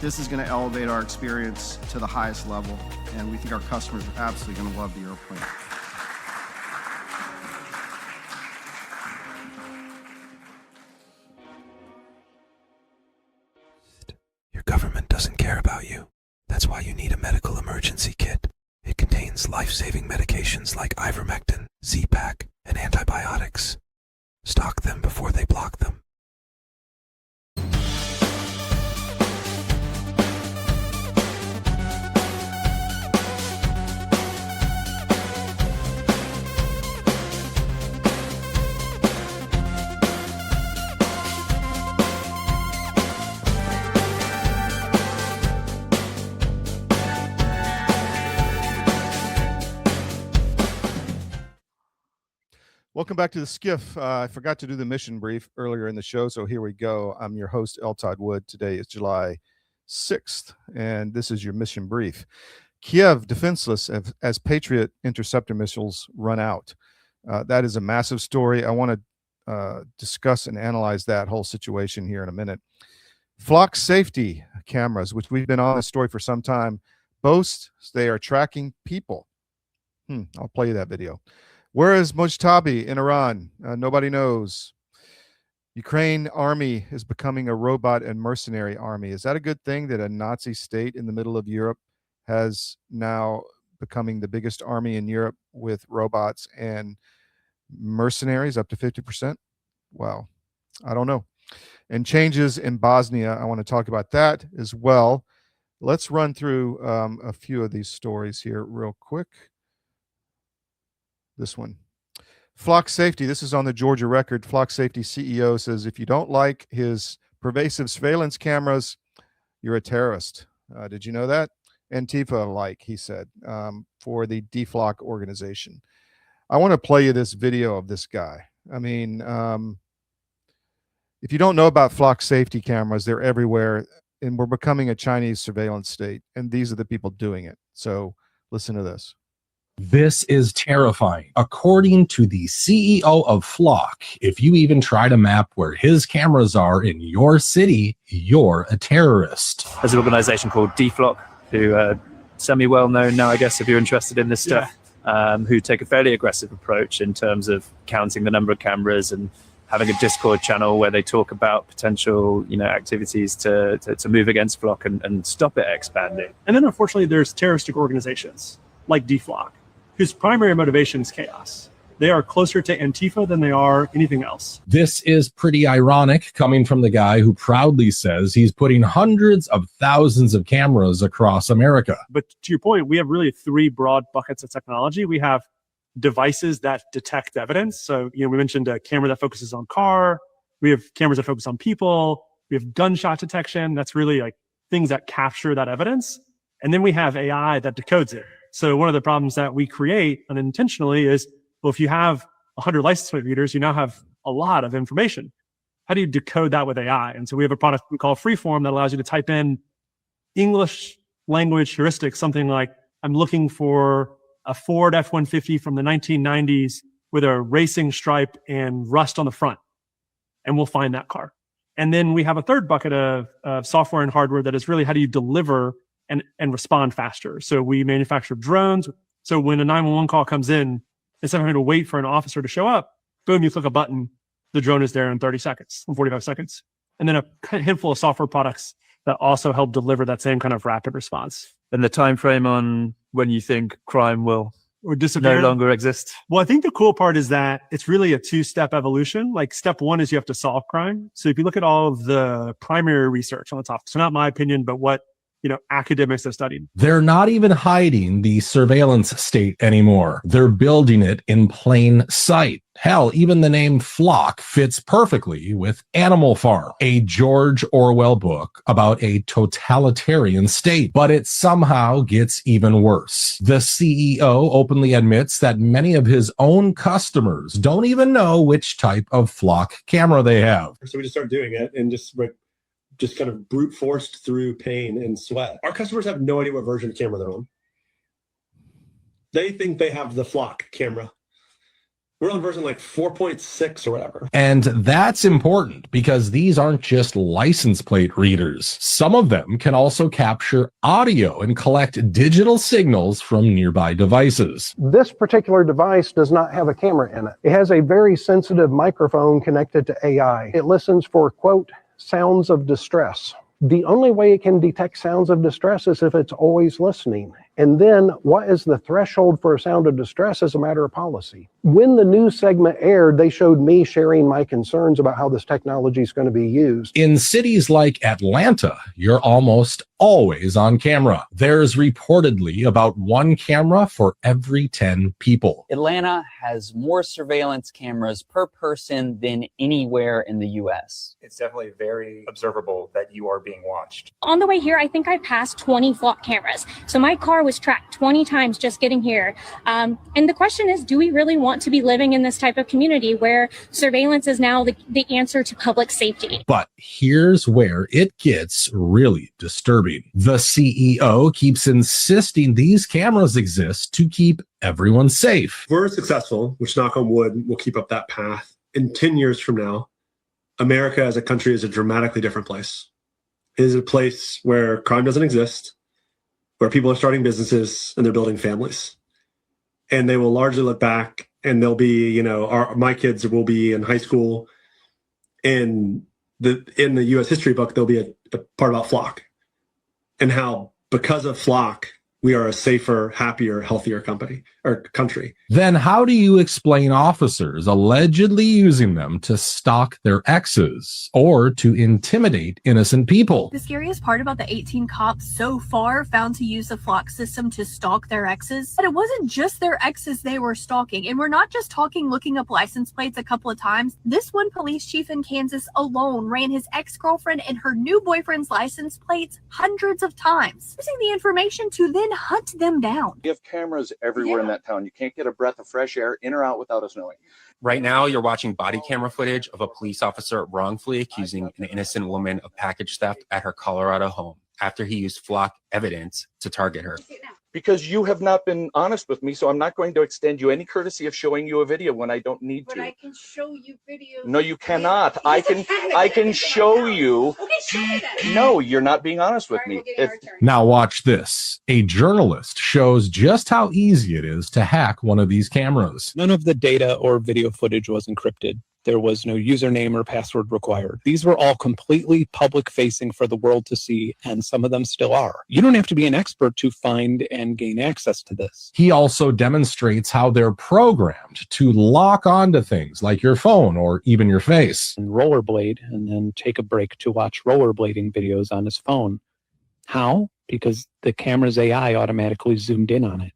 This is going to elevate our experience to the highest level, and we think our customers are absolutely going to love the airplane. Your government doesn't care about you. That's why you need a medical emergency kit. It contains against life-saving medications like ivermectin, Z-Pak, and antibiotics. Stock them before they block them. Welcome back to the SCIF. I forgot to do the mission brief earlier in the show, so here we go. I'm your host, Todd Wood. Today is July 6th, and this is your mission brief. Kyiv defenseless as Patriot interceptor missiles run out. That is a massive story. I want to discuss and analyze that whole situation here in a minute. Flock safety cameras, which we've been on this story for some time, boast they are tracking people. I'll play you that video. Where is Mojtabe in Iran? Nobody knows. Ukraine army is becoming a robot and mercenary army. Is that a good thing that a Nazi state in the middle of Europe has now becoming the biggest army in Europe with robots and mercenaries up to 50%? Wow. I don't know. And changes in Bosnia. I want to talk about that as well. Let's run through a few of these stories here real quick. This one. Flock safety. This is on the Georgia Record. Flock safety CEO says if you don't like his pervasive surveillance cameras, you're a terrorist. Did you know that? Antifa-like, he said, for the DFlock organization. I want to play you this video of this guy. I mean, if you don't know about flock safety cameras, they're everywhere, and we're becoming a Chinese surveillance state, and these are the people doing it. So listen to this. This is terrifying. According to the CEO of Flock, if you even try to map where his cameras are in your city, you're a terrorist. There's an organization called deflock, who are semi-well known now, I guess, if you're interested in this stuff, who take a fairly aggressive approach in terms of counting the number of cameras and having a Discord channel where they talk about potential, activities to move against Flock and stop it expanding. And then unfortunately, there's terroristic organizations like deflock, whose primary motivation is chaos. They are closer to Antifa than they are anything else. This is pretty ironic coming from the guy who proudly says he's putting hundreds of thousands of cameras across America. But to your point, we have really three broad buckets of technology. We have devices that detect evidence. So, we mentioned a camera that focuses on car. We have cameras that focus on people. We have gunshot detection. That's really like things that capture that evidence. And then we have AI that decodes it. So one of the problems that we create unintentionally is, well, if you have 100 license plate readers, you now have a lot of information. How do you decode that with AI? And so we have a product we call Freeform that allows you to type in English language heuristics, something like, I'm looking for a Ford F-150 from the 1990s with a racing stripe and rust on the front. And we'll find that car. And then we have a third bucket of software and hardware that is really how do you deliver and respond faster. So we manufacture drones. So when a 911 call comes in, instead of having to wait for an officer to show up, boom, you click a button, the drone is there in 30 seconds, in 45 seconds. And then a handful of software products that also help deliver that same kind of rapid response. And the time frame on when you think crime will disappear, no longer exist? Well, I think the cool part is that it's really a two-step evolution. Like step one is you have to solve crime. So if you look at all of the primary research on the topic, so not my opinion, but what academics have studied. They're not even hiding the surveillance state anymore. They're building it in plain sight. Hell, even the name Flock fits perfectly with Animal Farm, a George Orwell book about a totalitarian state. But it somehow gets even worse. The CEO openly admits that many of his own customers don't even know which type of Flock camera they have. So we just started doing it and just kind of brute forced through pain and sweat. Our customers have no idea what version of camera they're on. They think they have the Flock camera. We're on version like 4.6 or whatever. And that's important because these aren't just license plate readers. Some of them can also capture audio and collect digital signals from nearby devices. This particular device does not have a camera in it. It has a very sensitive microphone connected to AI. It listens for, quote, sounds of distress. The only way it can detect sounds of distress is if it's always listening. And then what is the threshold for a sound of distress as a matter of policy? When the news segment aired, they showed me sharing my concerns about how this technology is going to be used. In cities like Atlanta, you're almost always on camera. There's reportedly about 1 camera for every 10 people. Atlanta has more surveillance cameras per person than anywhere in the U.S. It's definitely very observable that you are being watched. On the way here, I think I passed 20 flock cameras. So my car was tracked 20 times just getting here. And the question is, do we really want to be living in this type of community where surveillance is now the answer to public safety? But here's where it gets really disturbing. The CEO keeps insisting these cameras exist to keep everyone safe. If we're successful, which knock on wood, we'll keep up that path. In 10 years from now, America as a country is a dramatically different place. It is a place where crime doesn't exist, where people are starting businesses and they're building families. And they will largely look back and they'll be, my kids will be in high school. And in the U.S. history book, there'll be a part about flock and how, because of flock, we are a safer, happier, healthier country. Then how do you explain officers allegedly using them to stalk their exes or to intimidate innocent people? The scariest part about the 18 cops so far found to use the flock system to stalk their exes, but it wasn't just their exes they were stalking. And we're not just talking looking up license plates a couple of times. This one police chief in Kansas alone ran his ex-girlfriend and her new boyfriend's license plates hundreds of times, using the information to then hunt them down. We have cameras everywhere in that town. You can't get a breath of fresh air in or out without us knowing. Right now, you're watching body camera footage of a police officer wrongfully accusing an innocent woman of package theft at her Colorado home after he used flock evidence to target her. Because you have not been honest with me, so I'm not going to extend you any courtesy of showing you a video when I don't need to. But I can show you videos. No, you cannot. I can show you. Okay, show me that. No, you're not being honest with me. Now watch this. A journalist shows just how easy it is to hack one of these cameras. None of the data or video footage was encrypted. There was no username or password required. These were all completely public-facing for the world to see, and some of them still are. You don't have to be an expert to find and gain access to this. He also demonstrates how they're programmed to lock onto things like your phone or even your face. And rollerblade, and then take a break to watch rollerblading videos on his phone. How? Because the camera's AI automatically zoomed in on it.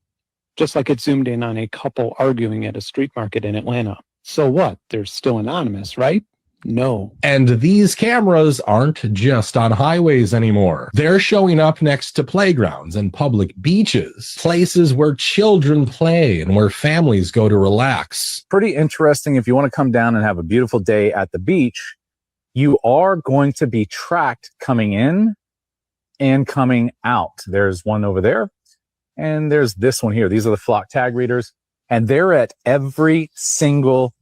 Just like it zoomed in on a couple arguing at a street market in Atlanta. So what? They're still anonymous, right? No. And these cameras aren't just on highways anymore. They're showing up next to playgrounds and public beaches, places where children play and where families go to relax. Pretty interesting. If you want to come down and have a beautiful day at the beach, you are going to be tracked coming in and coming out. There's one over there, and there's this one here. These are the flock tag readers. And they're at every single.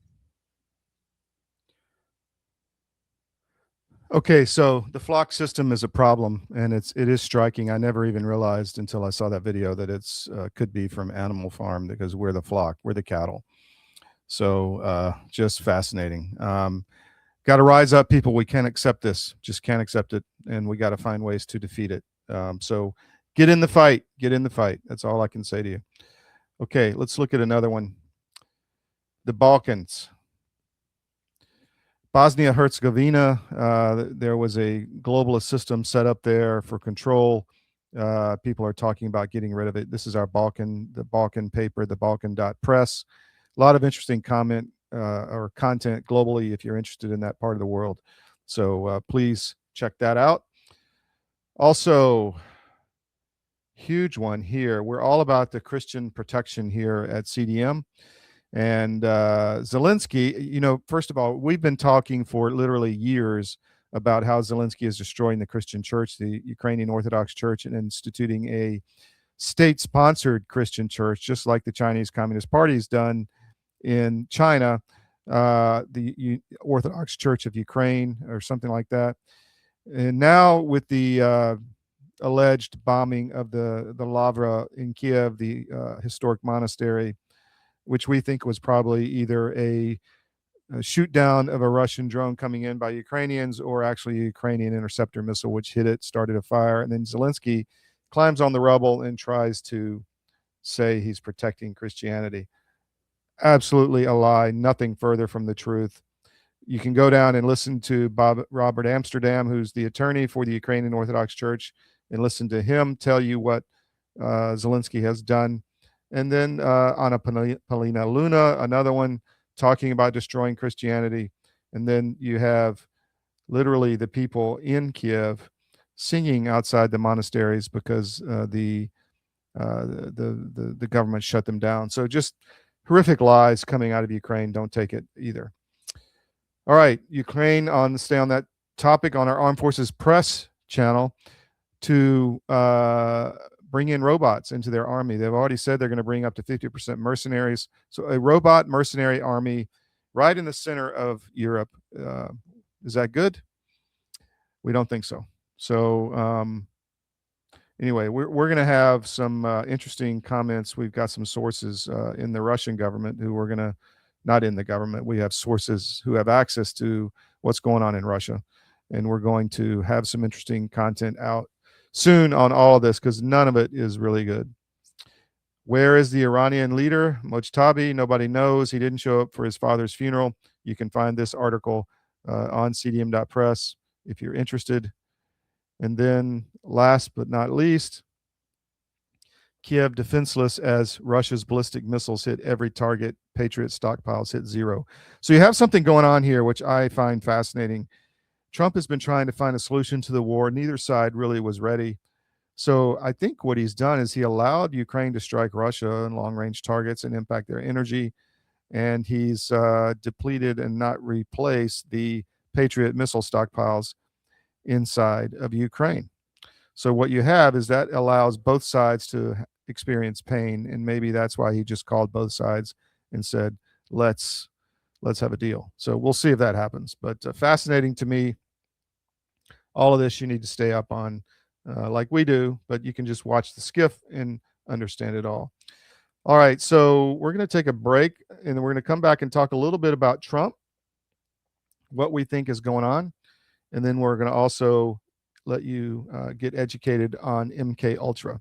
Okay, so the flock system is a problem, and it is striking. I never even realized until I saw that video that it's could be from Animal Farm, because we're the flock, we're the cattle. So just fascinating. Got to rise up, people. We can't accept this. Just can't accept it, and we got to find ways to defeat it. So get in the fight. Get in the fight. That's all I can say to you. Okay, let's look at another one. The Balkans. Bosnia-Herzegovina, there was a globalist system set up there for control. People are talking about getting rid of it. This is our the Balkan paper, the Balkan.press. A lot of interesting comment or content globally if you're interested in that part of the world. So please check that out. Also, huge one here. We're all about the Christian protection here at CDM. And Zelensky, first of all, we've been talking for literally years about how Zelensky is destroying the Christian church, the Ukrainian Orthodox Church, and instituting a state-sponsored Christian church, just like the Chinese Communist Party has done in China, the Orthodox Church of Ukraine or something like that. And now with the alleged bombing of the Lavra in Kyiv, the historic monastery, which we think was probably either a shoot down of a Russian drone coming in by Ukrainians or actually a Ukrainian interceptor missile, which hit it, started a fire. And then Zelensky climbs on the rubble and tries to say he's protecting Christianity. Absolutely a lie, nothing further from the truth. You can go down and listen to Robert Amsterdam, who's the attorney for the Ukrainian Orthodox Church, and listen to him tell you what Zelensky has done. And then Anna Polina Luna, another one, talking about destroying Christianity. And then you have literally the people in Kyiv singing outside the monasteries because the government shut them down. So just horrific lies coming out of Ukraine. Don't take it either. All right, Ukraine, stay on that topic on our Armed Forces Press channel to bring in robots into their army. They've already said they're going to bring up to 50% mercenaries. So a robot mercenary army right in the center of Europe. Is that good? We don't think so. So anyway, we're going to have some interesting comments. We've got some sources in the Russian government who we're going to, not in the government, we have sources who have access to what's going on in Russia. And we're going to have some interesting content out soon on all of this because none of it is really good. Where is the Iranian leader, Mojtabe? Nobody knows. He didn't show up for his father's funeral. You can find this article on cdm.press if you're interested. And then last but not least, Kyiv defenseless as Russia's ballistic missiles hit every target. Patriot stockpiles hit zero. So you have something going on here, which I find fascinating. Trump has been trying to find a solution to the war. Neither side really was ready. So I think what he's done is he allowed Ukraine to strike Russia in long-range targets and impact their energy. And he's depleted and not replaced the Patriot missile stockpiles inside of Ukraine. So what you have is that allows both sides to experience pain. And maybe that's why he just called both sides and said, let's have a deal. So we'll see if that happens. But fascinating to me. All of this you need to stay up on like we do, but you can just watch the SCIF and understand it all. All right, so we're going to take a break, and then we're going to come back and talk a little bit about Trump, what we think is going on, and then we're going to also let you get educated on MKUltra.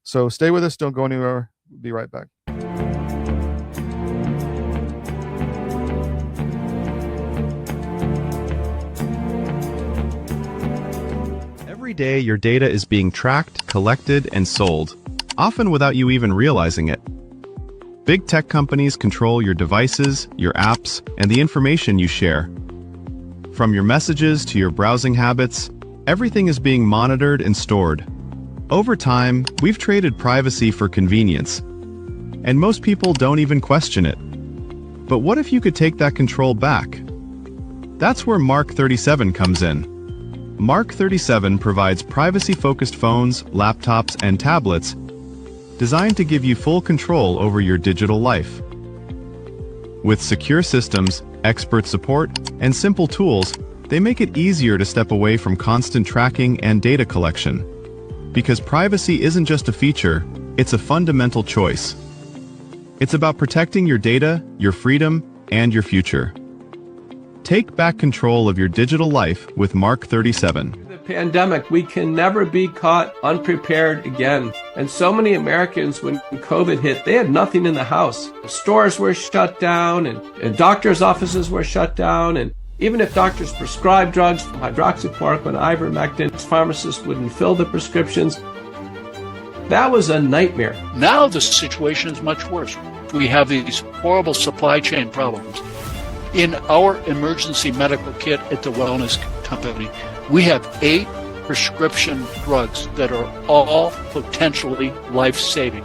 So stay with us. Don't go anywhere. We'll be right back. Every day, your data is being tracked, collected, and sold, often without you even realizing it. Big tech companies control your devices, your apps, and the information you share. From your messages to your browsing habits, everything is being monitored and stored. Over time, we've traded privacy for convenience, and most people don't even question it. But what if you could take that control back? That's where Mark 37 comes in. Mark 37 provides privacy-focused phones, laptops, and tablets designed to give you full control over your digital life. With secure systems, expert support, and simple tools, they make it easier to step away from constant tracking and data collection. Because privacy isn't just a feature, it's a fundamental choice. It's about protecting your data, your freedom, and your future. Take back control of your digital life with Mark 37. The pandemic, we can never be caught unprepared again. And so many Americans, when COVID hit, they had nothing in the house. Stores were shut down and doctors' offices were shut down. And even if doctors prescribed drugs, hydroxychloroquine, ivermectin, pharmacists wouldn't fill the prescriptions. That was a nightmare. Now the situation is much worse. We have these horrible supply chain problems. In our emergency medical kit at the Wellness Company, we have 8 prescription drugs that are all potentially life-saving.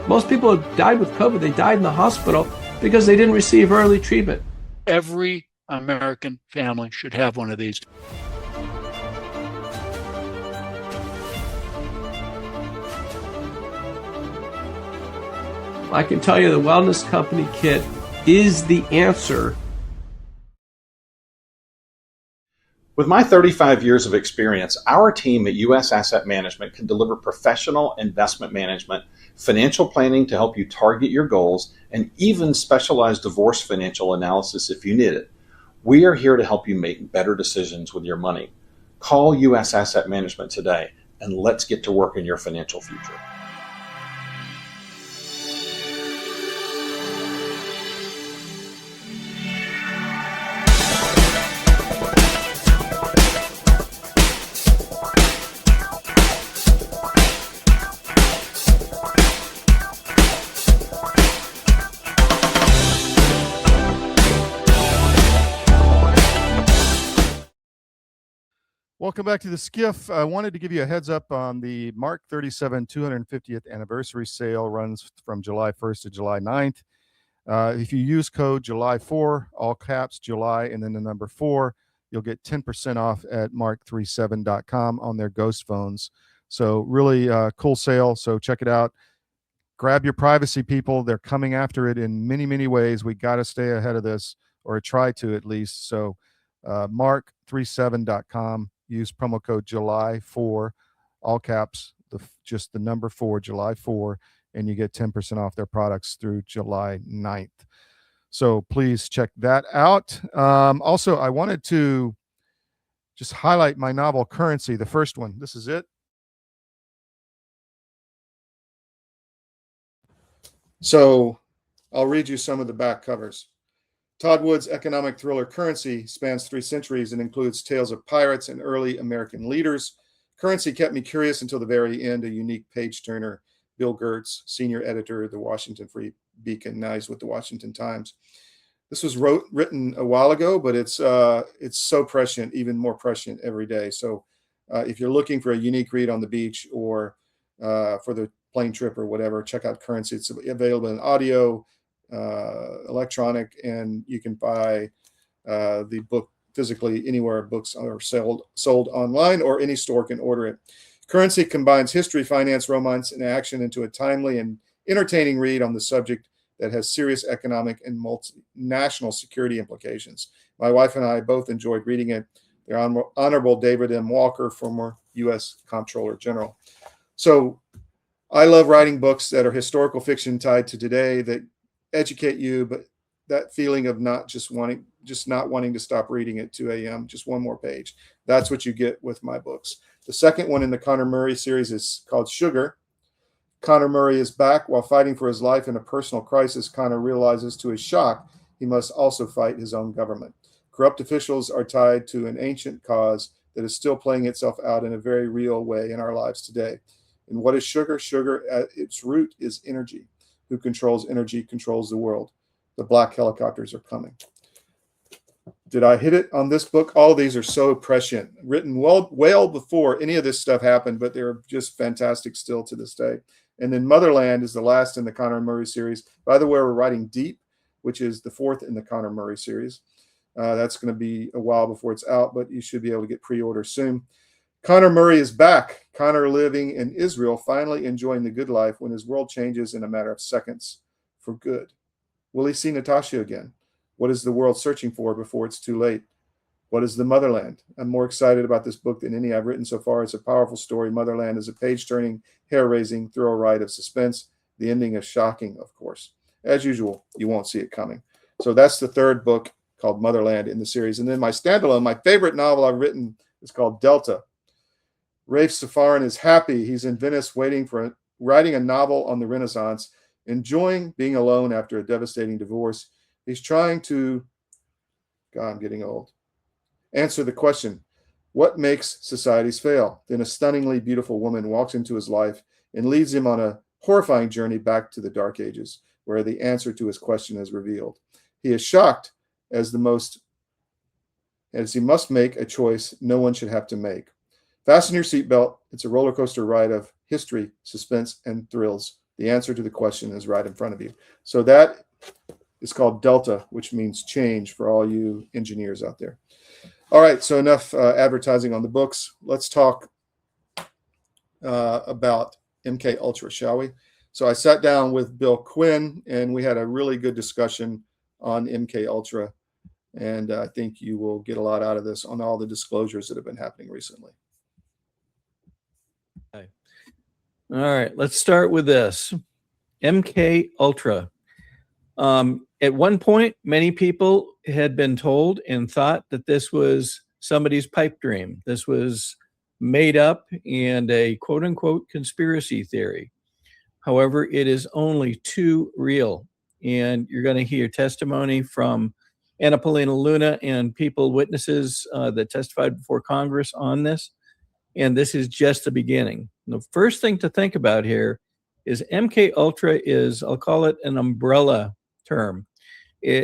Most people who died with COVID, they died in the hospital because they didn't receive early treatment. Every American family should have one of these. I can tell you the Wellness Company kit is the answer. With my 35 years of experience, our team at U.S. Asset Management can deliver professional investment management, financial planning to help you target your goals, and even specialized divorce financial analysis if you need it. We are here to help you make better decisions with your money. Call U.S. Asset Management today. and let's get to work in your financial future. Welcome back to the SCIF. I wanted to give you a heads up on the Mark 37 250th anniversary sale. Runs from July 1st to July 9th. If you use code July4, all caps July and then the number 4, you'll get 10% off at mark37.com on their Ghost phones. So really cool sale. So check it out. Grab your privacy, people. They're coming after it in many, many ways. We got to stay ahead of this, or try to at least. So mark37.com. Use promo code July4, all caps, just the number 4, July4, and you get 10% off their products through July 9th. So please check that out. Also, I wanted to just highlight my novel Currency, the first one. This is it. So I'll read you some of the back covers. Todd Wood's economic thriller Currency spans 3 centuries and includes tales of pirates and early American leaders. Currency kept me curious until the very end. A unique page-turner. Bill Gertz, senior editor of the Washington Free Beacon, now he's with the Washington Times. This was written a while ago, but it's so prescient, even more prescient every day. So if you're looking for a unique read on the beach or for the plane trip or whatever, check out Currency. It's available in audio, electronic, and you can buy the book physically anywhere books are sold online, or any store can order it. Currency combines history, finance, romance, and action into a timely and entertaining read on the subject that has serious economic and multinational security implications. My wife and I both enjoyed reading it. The Honorable David M. Walker, former U.S. Comptroller General. So I love writing books that are historical fiction tied to today, that educate you, but that feeling of not wanting to stop reading at 2 a.m., just one more page. That's what you get with my books. The second one in the Connor Murray series is called Sugar. Connor Murray is back. While fighting for his life in a personal crisis, Connor realizes to his shock he must also fight his own government. Corrupt officials are tied to an ancient cause that is still playing itself out in a very real way in our lives today. And what is sugar? Sugar at its root is energy. Who controls energy controls the world. The black helicopters are coming. Did I hit it on this book? All of these are so prescient, written well before any of this stuff happened, but they're just fantastic still to this day. And then Motherland is the last in the Connor Murray series. By the way, we're writing Deep, which is the 4th in the Connor Murray series. That's going to be a while before it's out, but you should be able to get pre-order soon. Connor Murray is back. Connor living in Israel, finally enjoying the good life when his world changes in a matter of seconds for good. Will he see Natasha again? What is the world searching for before it's too late? What is the Motherland? I'm more excited about this book than any I've written so far. It's a powerful story. Motherland is a page-turning, hair-raising thrill ride of suspense. The ending is shocking, of course. As usual, you won't see it coming. So that's the third book called Motherland in the series. And then my standalone, my favorite novel I've written is called Delta. Rafe Safaran is happy. He's in Venice writing a novel on the Renaissance, enjoying being alone after a devastating divorce. He's trying to, God, I'm getting old, answer the question, what makes societies fail? Then a stunningly beautiful woman walks into his life and leads him on a horrifying journey back to the Dark Ages, where the answer to his question is revealed. He is shocked as he must make a choice no one should have to make. Fasten your seatbelt. It's a roller coaster ride of history, suspense, and thrills. The answer to the question is right in front of you. So that is called Delta, which means change for all you engineers out there. All right, so enough advertising on the books. Let's talk about MKUltra, shall we? So I sat down with Bill Quinn, and we had a really good discussion on MKUltra, and I think you will get a lot out of this on all the disclosures that have been happening recently. All right, let's start with this. MKUltra. At one point, many people had been told and thought that this was somebody's pipe dream. This was made up and a quote unquote conspiracy theory. However, it is only too real. And you're going to hear testimony from Anna Paulina Luna and witnesses that testified before Congress on this. And this is just the beginning. The first thing to think about here is MKUltra is, I'll call it an umbrella term.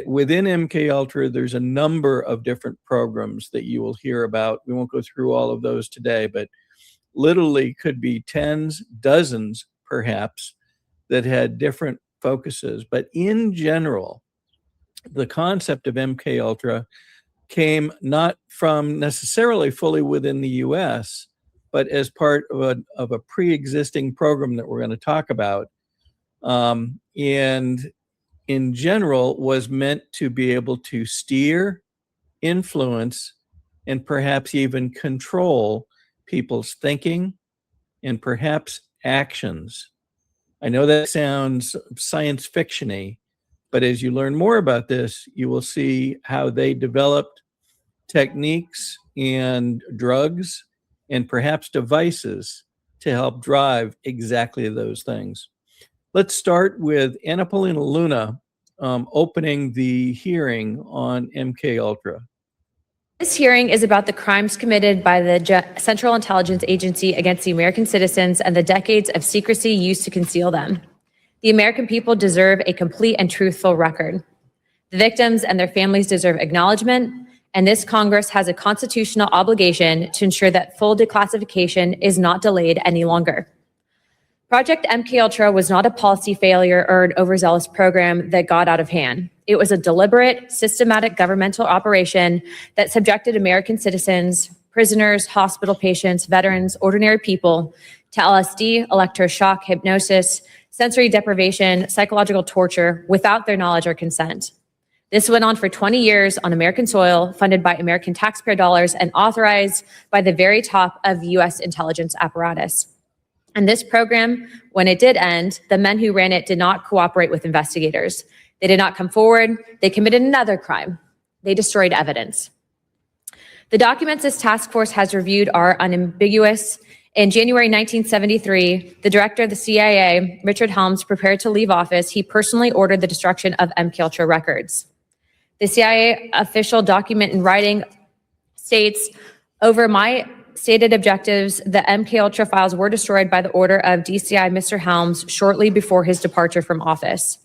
Within MKUltra, there's a number of different programs that you will hear about. We won't go through all of those today, but literally could be tens, dozens, perhaps, that had different focuses. But in general, the concept of MKUltra came not from necessarily fully within the U.S., but as part of a pre-existing program that we're going to talk about. And in general was meant to be able to steer, influence, and perhaps even control people's thinking and perhaps actions. I know that sounds science fiction-y, but as you learn more about this, you will see how they developed techniques and drugs and perhaps devices to help drive exactly those things. Let's start with Anna Paulina Luna opening the hearing on MKUltra. This hearing is about the crimes committed by the Central Intelligence Agency against the American citizens and the decades of secrecy used to conceal them. The American people deserve a complete and truthful record. The victims and their families deserve acknowledgement, and this Congress has a constitutional obligation to ensure that full declassification is not delayed any longer. Project MKUltra was not a policy failure or an overzealous program that got out of hand. It was a deliberate, systematic governmental operation that subjected American citizens, prisoners, hospital patients, veterans, ordinary people to LSD, electroshock, hypnosis, sensory deprivation, psychological torture without their knowledge or consent. This went on for 20 years on American soil, funded by American taxpayer dollars and authorized by the very top of the U.S. intelligence apparatus. And this program, when it did end, the men who ran it did not cooperate with investigators. They did not come forward. They committed another crime. They destroyed evidence. The documents this task force has reviewed are unambiguous. In January 1973, the director of the CIA, Richard Helms, prepared to leave office. He personally ordered the destruction of MKUltra records. The CIA official document in writing states, over my stated objectives, the MKUltra files were destroyed by the order of DCI Mr. Helms shortly before his departure from office.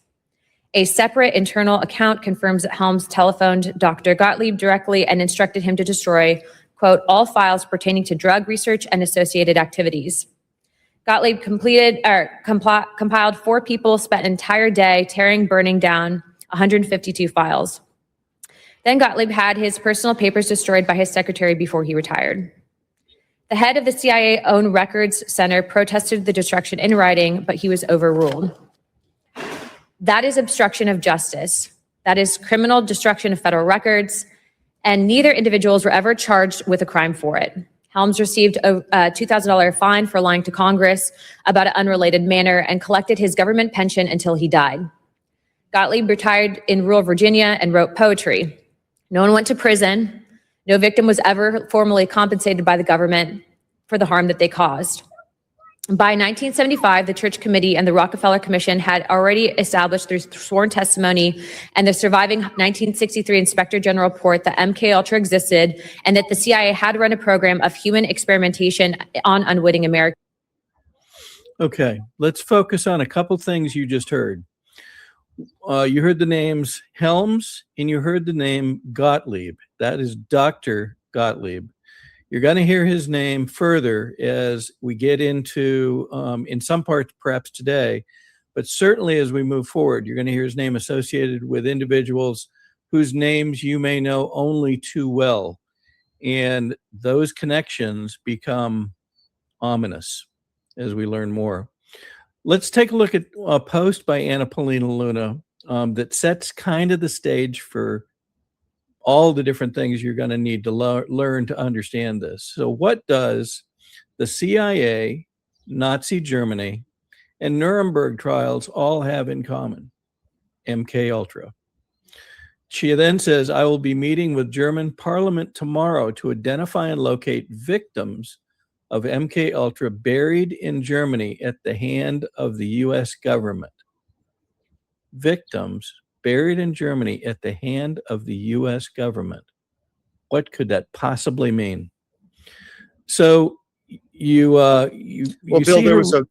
A separate internal account confirms that Helms telephoned Dr. Gottlieb directly and instructed him to destroy, quote, all files pertaining to drug research and associated activities. Gottlieb compiled 4 people, spent an entire day tearing, burning down 152 files. Then Gottlieb had his personal papers destroyed by his secretary before he retired. The head of the CIA-owned records center protested the destruction in writing, but he was overruled. That is obstruction of justice. That is criminal destruction of federal records, and neither individuals were ever charged with a crime for it. Helms received a $2,000 fine for lying to Congress about an unrelated matter and collected his government pension until he died. Gottlieb retired in rural Virginia and wrote poetry. No one went to prison. No victim was ever formally compensated by the government for the harm that they caused. By 1975, the Church Committee and the Rockefeller Commission had already established through sworn testimony and the surviving 1963 Inspector General report that MKUltra existed and that the CIA had run a program of human experimentation on unwitting Americans. Okay, let's focus on a couple things you just heard. You heard the names Helms and you heard the name Gottlieb. That is Dr. Gottlieb. You're going to hear his name further as we get into, in some parts perhaps today, but certainly as we move forward, you're going to hear his name associated with individuals whose names you may know only too well. And those connections become ominous as we learn more. Let's take a look at a post by Anna Paulina Luna that sets kind of the stage for all the different things you're going to need to learn to understand this. So what does the CIA, Nazi Germany, and Nuremberg trials all have in common? MKUltra. She then says, I will be meeting with German parliament tomorrow to identify and locate victims of MKUltra buried in Germany at the hand of the US government. Victims buried in Germany at the hand of the US government. What could that possibly mean? So Well, Bill, see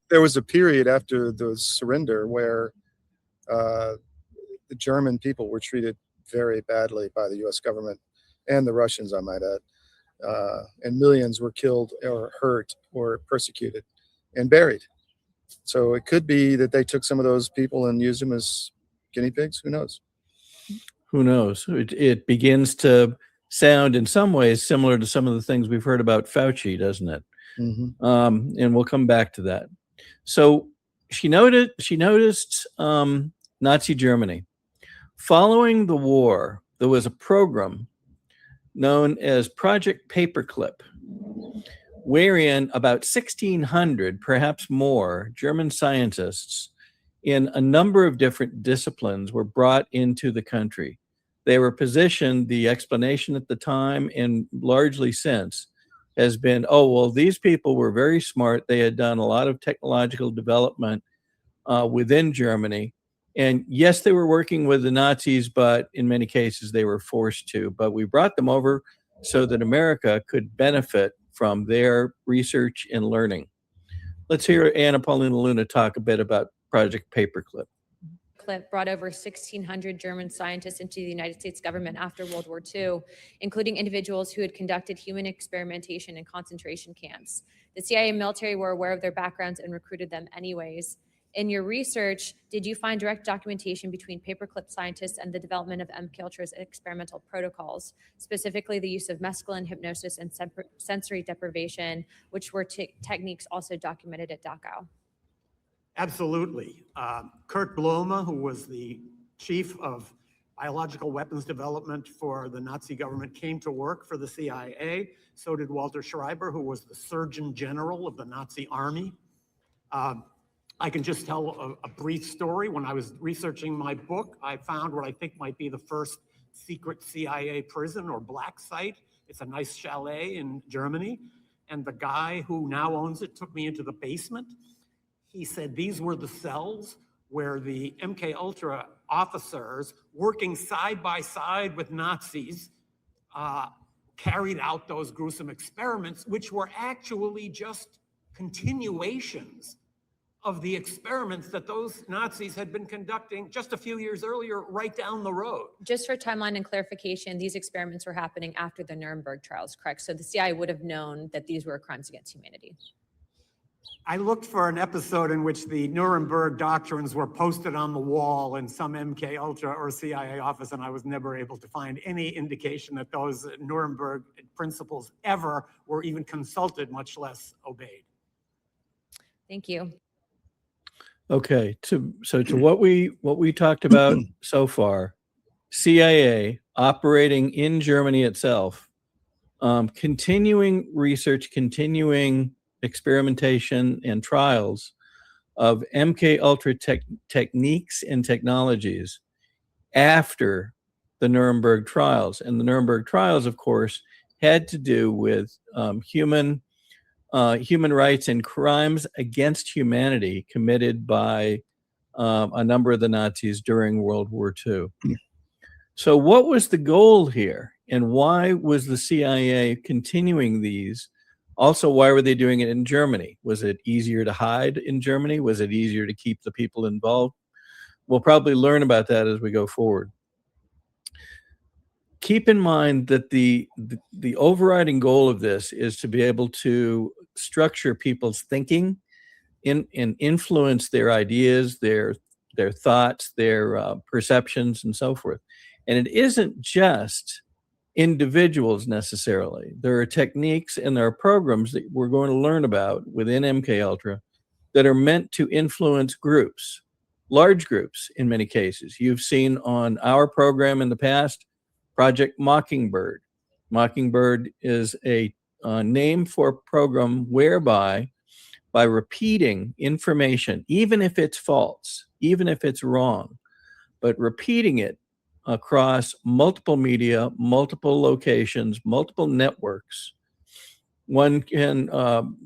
there was a period after the surrender where the German people were treated very badly by the U.S. government and the Russians, I might add, and millions were killed or hurt or persecuted and buried. So it could be that they took some of those people and used them as guinea pigs. Who knows? Who knows? It begins to sound in some ways similar to some of the things we've heard about Fauci, doesn't it? Mm-hmm. And we'll come back to that. So she noticed Nazi Germany. Following the war, there was a program known as Project Paperclip, wherein about 1,600, perhaps more, German scientists in a number of different disciplines were brought into the country. They were positioned, the explanation at the time and largely since has been, oh, well, these people were very smart. They had done a lot of technological development within Germany. And yes, they were working with the Nazis, but in many cases they were forced to. But we brought them over so that America could benefit from their research and learning. Let's hear Anna Paulina Luna talk a bit about Project Paperclip. Clip brought over 1,600 German scientists into the United States government after World War II, including individuals who had conducted human experimentation in concentration camps. The CIA and military were aware of their backgrounds and recruited them anyways. In your research, did you find direct documentation between Paperclip scientists and the development of MKUltra's experimental protocols, specifically the use of mescaline, hypnosis, and sensory deprivation, which were techniques also documented at Dachau? Absolutely. Kurt Blome, who was the chief of biological weapons development for the Nazi government, came to work for the CIA. So did Walter Schreiber, who was the Surgeon General of the Nazi army. I can just tell a brief story. When I was researching my book, I found what I think might be the first secret CIA prison or black site. It's a nice chalet in Germany. And the guy who now owns it took me into the basement. He said these were the cells where the MKUltra officers, working side by side with Nazis, carried out those gruesome experiments, which were actually just continuations of the experiments that those Nazis had been conducting just a few years earlier, right down the road. Just for timeline and clarification, these experiments were happening after the Nuremberg trials, correct? So the CIA would have known that these were crimes against humanity. I looked for an episode in which the Nuremberg doctrines were posted on the wall in some MKUltra or CIA office, and I was never able to find any indication that those Nuremberg principles ever were even consulted, much less obeyed. Thank you. Okay, so to what we talked about so far, CIA operating in Germany itself, continuing research, continuing experimentation and trials of MKUltra techniques and technologies after the Nuremberg trials. And the Nuremberg trials, of course, had to do with human rights and crimes against humanity committed by a number of the Nazis during World War II. So what was the goal here? And why was the CIA continuing these? Also, why were they doing it in Germany? Was it easier to hide in Germany? Was it easier to keep the people involved? We'll probably learn about that as we go forward. Keep in mind that the overriding goal of this is to be able to structure people's thinking and influence their ideas, their thoughts, their perceptions, and so forth. And it isn't just individuals necessarily. There are techniques and there are programs that we're going to learn about within MKUltra that are meant to influence groups, large groups in many cases. You've seen on our program in the past, Project Mockingbird. Mockingbird is a name for a program whereby by repeating information, even if it's false, even if it's wrong, but repeating it across multiple media, multiple locations, multiple networks, one can,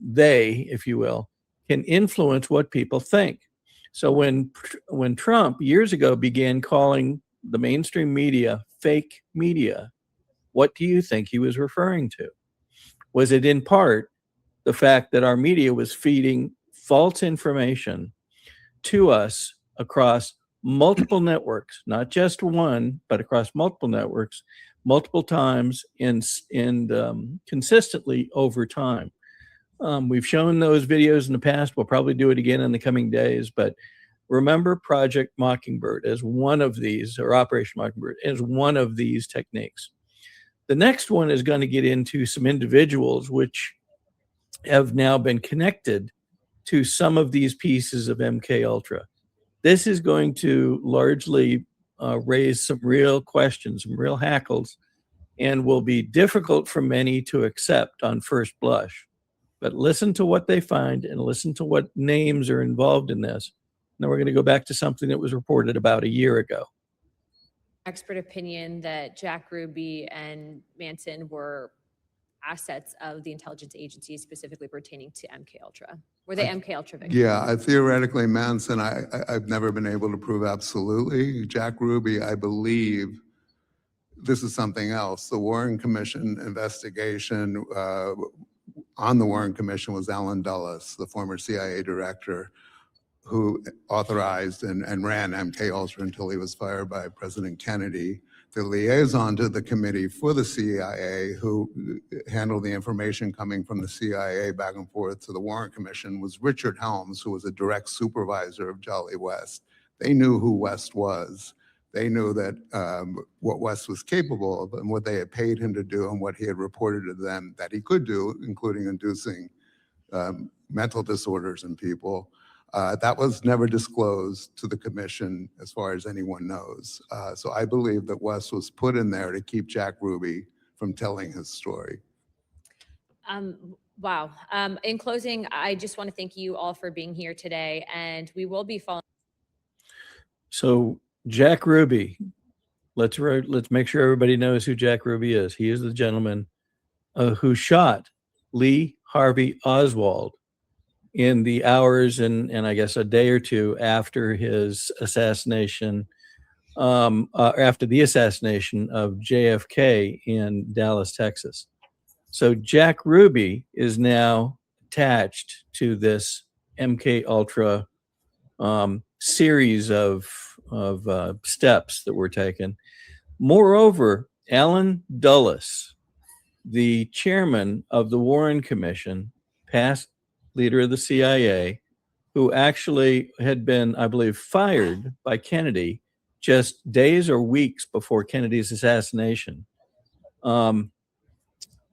they, if you will, can influence what people think. So when Trump years ago began calling the mainstream media fake media, what do you think he was referring to? Was it in part the fact that our media was feeding false information to us across multiple networks, not just one, but across multiple networks, multiple times and consistently over time? We've shown those videos in the past. We'll probably do it again in the coming days, but remember Project Mockingbird as one of these, or Operation Mockingbird as one of these techniques. The next one is going to get into some individuals which have now been connected to some of these pieces of MKUltra. This is going to largely raise some real questions, some real hackles, and will be difficult for many to accept on first blush. But listen to what they find and listen to what names are involved in this. Now we're going to go back to something that was reported about a year ago. Expert opinion that Jack Ruby and Manson were assets of the intelligence agency, specifically pertaining to MKUltra. Were they MKUltra victims? Yeah, theoretically Manson, I've never been able to prove absolutely. Jack Ruby, I believe this is something else. The Warren Commission investigation on the Warren Commission was Alan Dulles, the former CIA director, who authorized and ran MKUltra until he was fired by President Kennedy. The liaison to the committee for the CIA, who handled the information coming from the CIA back and forth to the Warren Commission, was Richard Helms, who was a direct supervisor of Jolly West. They knew who West was. They knew that what West was capable of and what they had paid him to do and what he had reported to them that he could do, including inducing mental disorders in people. That was never disclosed to the commission as far as anyone knows. So I believe that West was put in there to keep Jack Ruby from telling his story. Wow. In closing, I just want to thank you all for being here today, and we will be following. So Jack Ruby, let's make sure everybody knows who Jack Ruby is. He is the gentleman who shot Lee Harvey Oswald in the hours and I guess a day or two after his assassination, after the assassination of JFK in Dallas, Texas. So Jack Ruby is now attached to this MKUltra series of steps that were taken. Moreover, Alan Dulles, the chairman of the Warren Commission, past leader of the CIA, who actually had been, I believe, fired by Kennedy just days or weeks before Kennedy's assassination,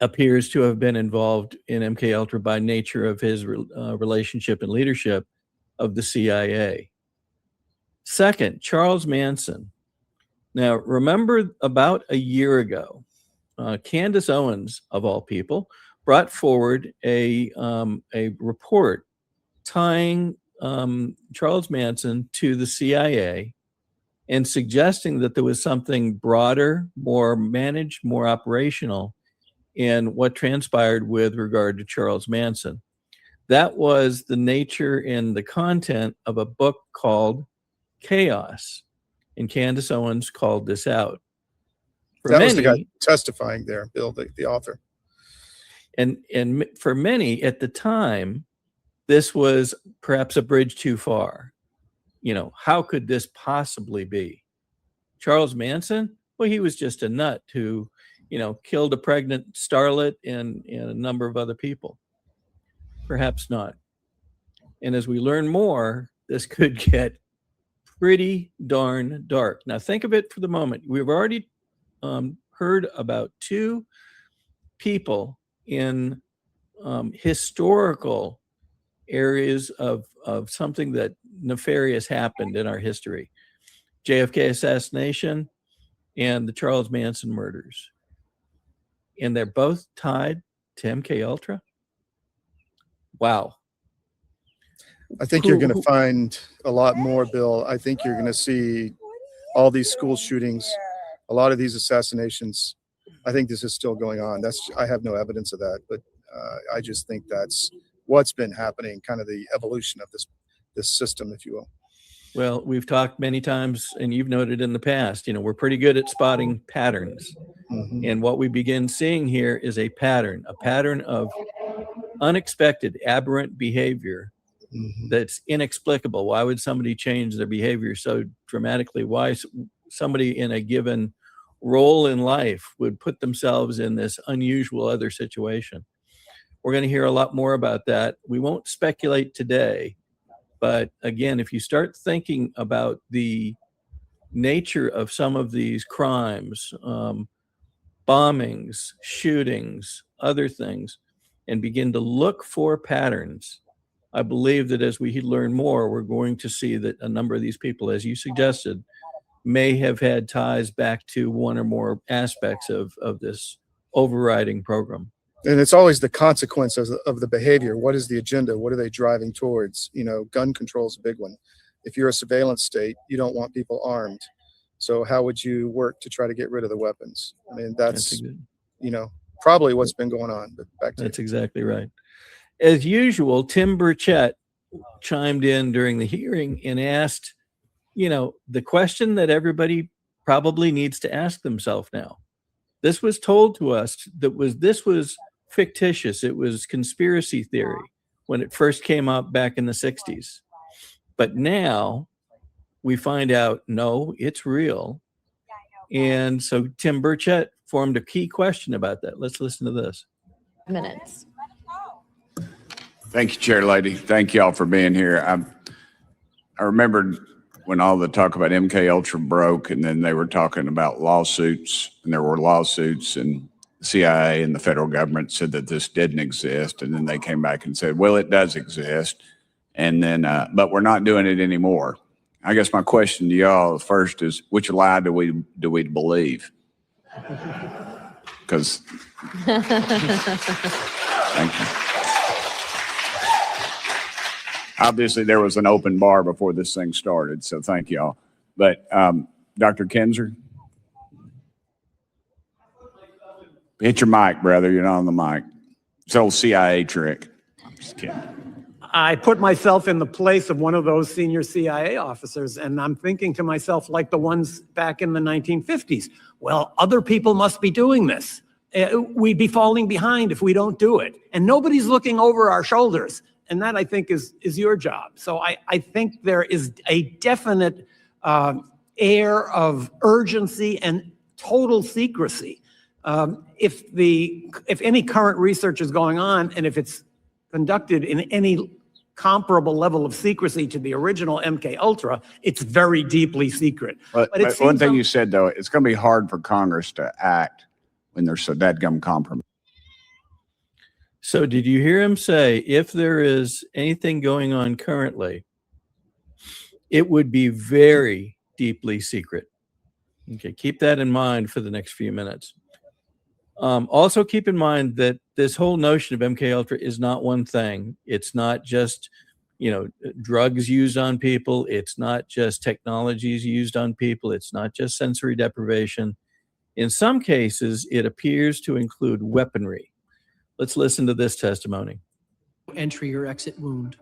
appears to have been involved in MKUltra by nature of his relationship and leadership of the CIA. Second, Charles Manson. Now, remember about a year ago, Candace Owens, of all people, brought forward a report tying Charles Manson to the CIA and suggesting that there was something broader, more managed, more operational in what transpired with regard to Charles Manson. That was the nature and the content of a book called Chaos, and Candace Owens called this out. That was the guy testifying there, Bill, the author. And for many at the time, this was perhaps a bridge too far. You know, how could this possibly be? Charles Manson? Well, he was just a nut who, you know, killed a pregnant starlet and a number of other people. Perhaps not. And as we learn more, this could get pretty darn dark. Now, think of it for the moment. We've already heard about two people in historical areas of something that nefarious happened in our history. JFK assassination and the Charles Manson murders. And they're both tied to MKUltra? Wow. I think you're going to find a lot more, Bill. I think you're going to see all these school shootings, a lot of these assassinations. I think this is still going on. I have no evidence of that, but I just think that's what's been happening, kind of the evolution of this system, if you will. Well, we've talked many times, and you've noted in the past, we're pretty good at spotting patterns. Mm-hmm. And what we begin seeing here is a pattern of unexpected, aberrant behavior that's inexplicable. Why would somebody change their behavior so dramatically? Why somebody in a given role in life would put themselves in this unusual other situation? We're going to hear a lot more about that. We won't speculate today. But again, if you start thinking about the nature of some of these crimes, bombings, shootings, other things, and begin to look for patterns, I believe that as we learn more, we're going to see that a number of these people, as you suggested, may have had ties back to one or more aspects of this overriding program. And it's always the consequences of the behavior. What is the agenda? What are they driving towards? Gun control is a big one. If you're a surveillance state, you don't want people armed. So how would you work to try to get rid of the weapons? I mean, that's probably what's been going on. But back to That's exactly right. As usual, Tim Burchett chimed in during the hearing and asked, the question that everybody probably needs to ask themselves now. This was told to us this was fictitious. It was conspiracy theory when it first came up back in the 60s. But now we find out, no, it's real. And so Tim Burchett formed a key question about that. Let's listen to this. Minutes. Thank you, Chair Lady. Thank y'all for being here. I remembered when all the talk about MKUltra broke, and then they were talking about lawsuits, and there were lawsuits, and the CIA and the federal government said that this didn't exist, and then they came back and said, well, it does exist, and then but we're not doing it anymore. I guess my question to y'all first is, which lie do we believe? Because thank you. Obviously, there was an open bar before this thing started, so thank y'all. But Dr. Kinzer, hit your mic, brother. You're not on the mic. It's an old CIA trick. I'm just kidding. I put myself in the place of one of those senior CIA officers, and I'm thinking to myself, like the ones back in the 1950s, well, other people must be doing this. We'd be falling behind if we don't do it. And nobody's looking over our shoulders. And that, I think, is your job. So I think there is a definite air of urgency and total secrecy. If any current research is going on, and if it's conducted in any comparable level of secrecy to the original MKUltra, it's very deeply secret. But one thing you said, though, it's going to be hard for Congress to act when there's so dadgum compromise. So did you hear him say, if there is anything going on currently, it would be very deeply secret? Okay, keep that in mind for the next few minutes. Also keep in mind that this whole notion of MKUltra is not one thing. It's not just, drugs used on people. It's not just technologies used on people. It's not just sensory deprivation. In some cases, it appears to include weaponry. Let's listen to this testimony. Entry or exit wound.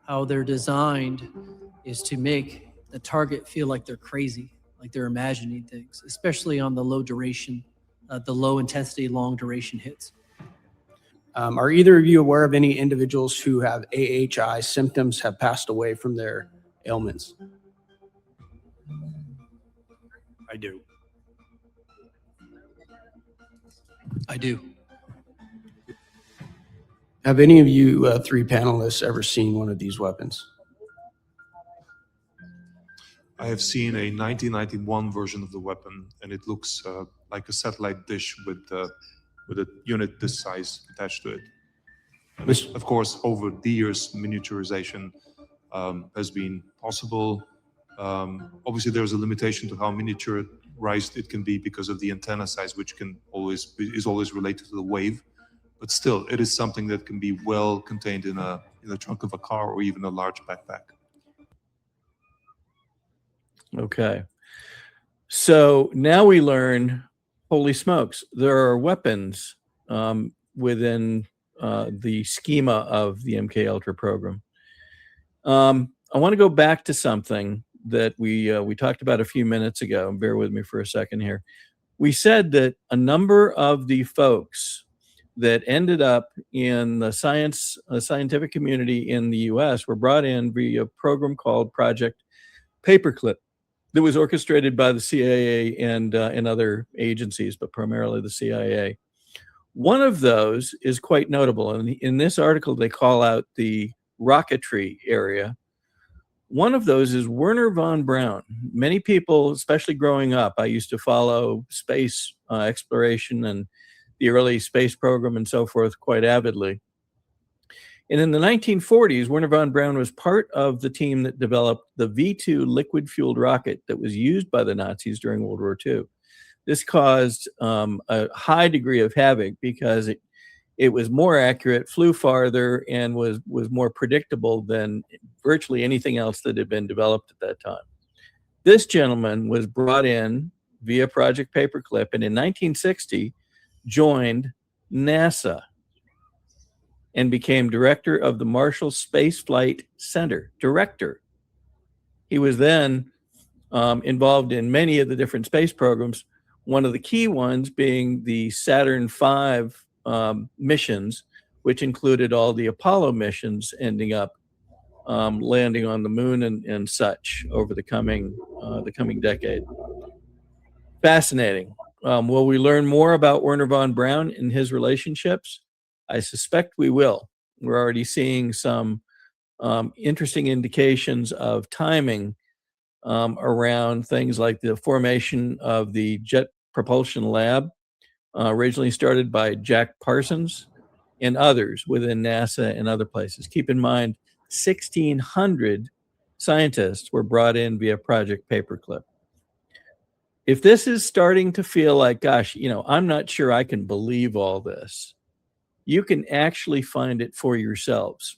How they're designed is to make the target feel like they're crazy, like they're imagining things, especially on the low duration, the low intensity, long duration hits. Are either of you aware of any individuals who have AHI symptoms have passed away from their ailments? I do. I do. Have any of you three panelists ever seen one of these weapons? I have seen a 1991 version of the weapon, and it looks like a satellite dish with a unit this size attached to it. And of course, over the years, miniaturization has been possible. Obviously, there's a limitation to how miniaturized it can be because of the antenna size, which is always related to the wave. But still, it is something that can be well contained in the trunk of a car or even a large backpack. Okay. So now we learn, holy smokes, there are weapons within the schema of the MKUltra program. I want to go back to something that we talked about a few minutes ago. Bear with me for a second here. We said that a number of the folks that ended up in the scientific community in the U.S. were brought in via a program called Project Paperclip that was orchestrated by the CIA and other agencies, but primarily the CIA. One of those is quite notable, and in this article they call out the rocketry area. One of those is Wernher von Braun. Many people, especially growing up, I used to follow space exploration and the early space program and so forth quite avidly. And in the 1940s, Wernher von Braun was part of the team that developed the V-2 liquid-fueled rocket that was used by the Nazis during World War II. This caused a high degree of havoc because it was more accurate, flew farther, and was more predictable than virtually anything else that had been developed at that time. This gentleman was brought in via Project Paperclip, and in 1960 joined NASA and became director of the Marshall Space Flight Center. Director. He was then involved in many of the different space programs, one of the key ones being the Saturn V missions, which included all the Apollo missions ending up landing on the moon and such over the coming decade. Fascinating. Will we learn more about Wernher von Braun and his relationships? I suspect we will. We're already seeing some interesting indications of timing around things like the formation of the Jet Propulsion Lab, originally started by Jack Parsons and others within NASA and other places. Keep in mind, 1,600 scientists were brought in via Project Paperclip. If this is starting to feel like, gosh, I'm not sure I can believe all this, you can actually find it for yourselves.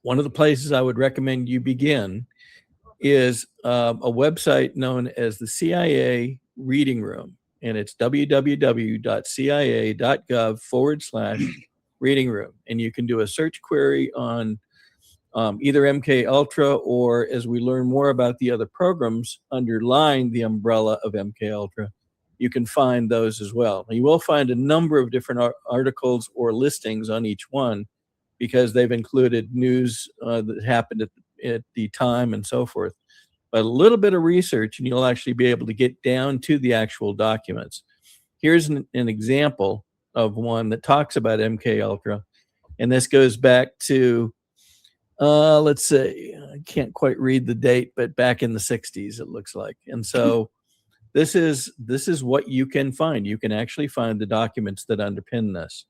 One of the places I would recommend you begin is a website known as the CIA Reading Room, and it's www.cia.gov/reading room. And you can do a search query on either MKUltra, or as we learn more about the other programs underlying the umbrella of MKUltra, you can find those as well. You will find a number of different articles or listings on each one because they've included news that happened at the time and so forth. But a little bit of research and you'll actually be able to get down to the actual documents. Here's an example of one that talks about MKUltra, and this goes back to let's say, I can't quite read the date, but back in the 60s, it looks like. And so this is what you can find. You can actually find the documents that underpin this.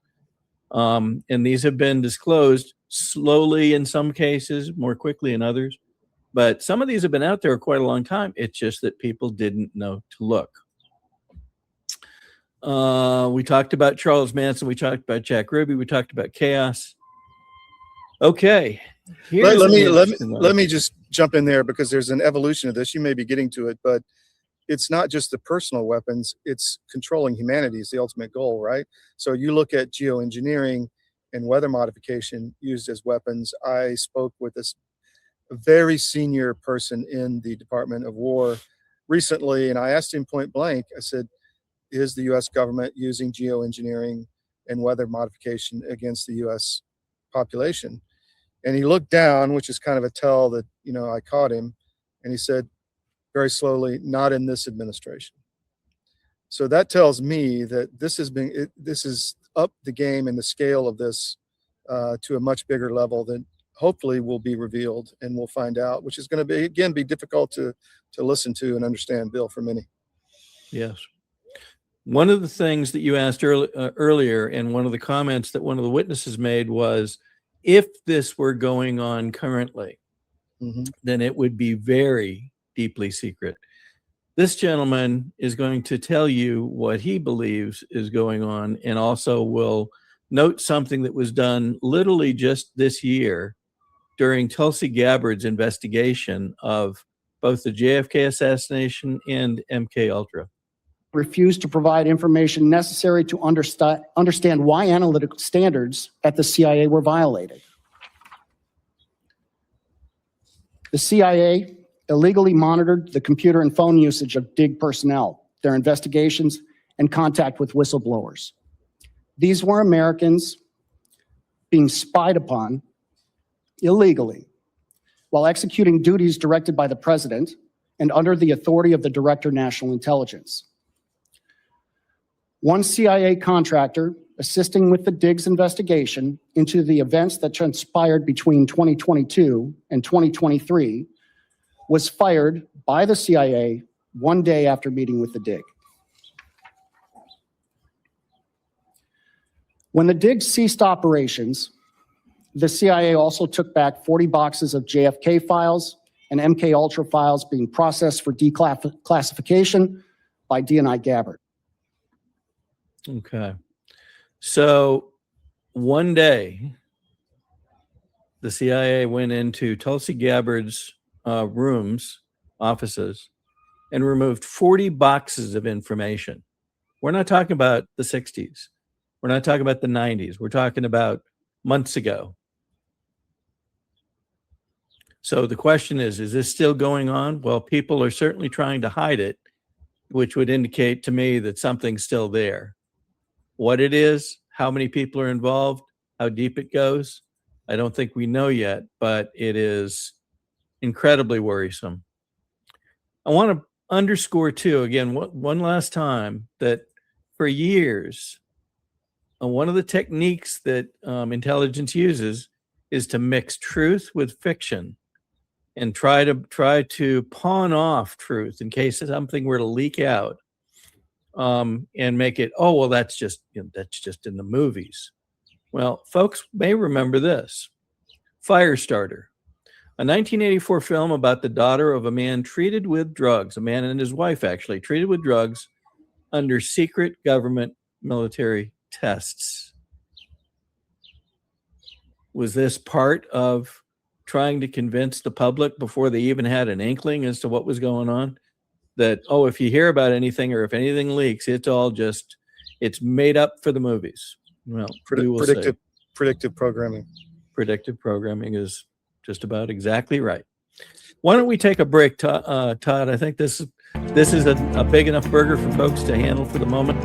And these have been disclosed slowly in some cases, more quickly in others. But some of these have been out there quite a long time. It's just that people didn't know to look. We talked about Charles Manson. We talked about Jack Ruby. We talked about chaos. Okay. Let me just jump in there because there's an evolution of this. You may be getting to it, but it's not just the personal weapons. It's controlling humanity is the ultimate goal, right? So you look at geoengineering and weather modification used as weapons. I spoke with a very senior person in the Department of War recently, and I asked him point blank, I said, is the U.S. government using geoengineering and weather modification against the U.S. population? And he looked down, which is kind of a tell that, I caught him. And he said very slowly, not in this administration. So that tells me that this is up the game and the scale of this to a much bigger level that hopefully will be revealed and we'll find out, which is going to be difficult to listen to and understand, Bill, for many. Yes. One of the things that you asked earlier, and one of the comments that one of the witnesses made was, if this were going on currently, then it would be very deeply secret. This gentleman is going to tell you what he believes is going on, and also will note something that was done literally just this year during Tulsi Gabbard's investigation of both the JFK assassination and MKUltra. refused to provide information necessary to understand why analytical standards at the CIA were violated. The CIA illegally monitored the computer and phone usage of DIG personnel, their investigations, and contact with whistleblowers. These were Americans being spied upon illegally while executing duties directed by the president and under the authority of the Director of National Intelligence. One CIA contractor assisting with the DIG's investigation into the events that transpired between 2022 and 2023 was fired by the CIA one day after meeting with the DIG. When the DIG ceased operations, the CIA also took back 40 boxes of JFK files and MKUltra files being processed for declassification by DNI Gabbard. Okay. So one day, the CIA went into Tulsi Gabbard's offices, and removed 40 boxes of information. We're not talking about the 60s. We're not talking about the 90s. We're talking about months ago. So the question is this still going on? Well, people are certainly trying to hide it, which would indicate to me that something's still there. What it is, how many people are involved, how deep it goes, I don't think we know yet, but it is incredibly worrisome. I want to underscore too, again, one last time, that for years, one of the techniques that intelligence uses is to mix truth with fiction and try to pawn off truth in case something were to leak out, and make it, oh, well, that's just in the movies. Well, folks may remember this. Firestarter, a 1984 film about the daughter of a man treated with drugs, a man and his wife actually treated with drugs under secret government military tests. Was this part of trying to convince the public before they even had an inkling as to what was going on? That, oh, if you hear about anything or if anything leaks, it's made up for the movies. Well, we will see. Predictive programming. Predictive programming is just about exactly right. Why don't we take a break, Todd? I think this is a big enough burger for folks to handle for the moment.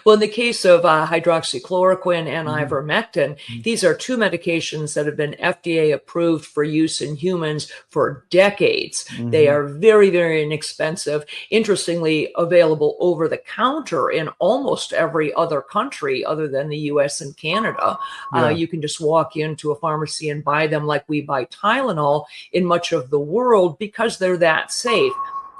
Well, in the case of hydroxychloroquine and ivermectin, these are two medications that have been FDA approved for use in humans for decades. They are very, very inexpensive. Interestingly, available over the counter in almost every other country other than the US and Canada. You can just walk into a pharmacy and buy them like we buy Tylenol in much of the world because they're that safe.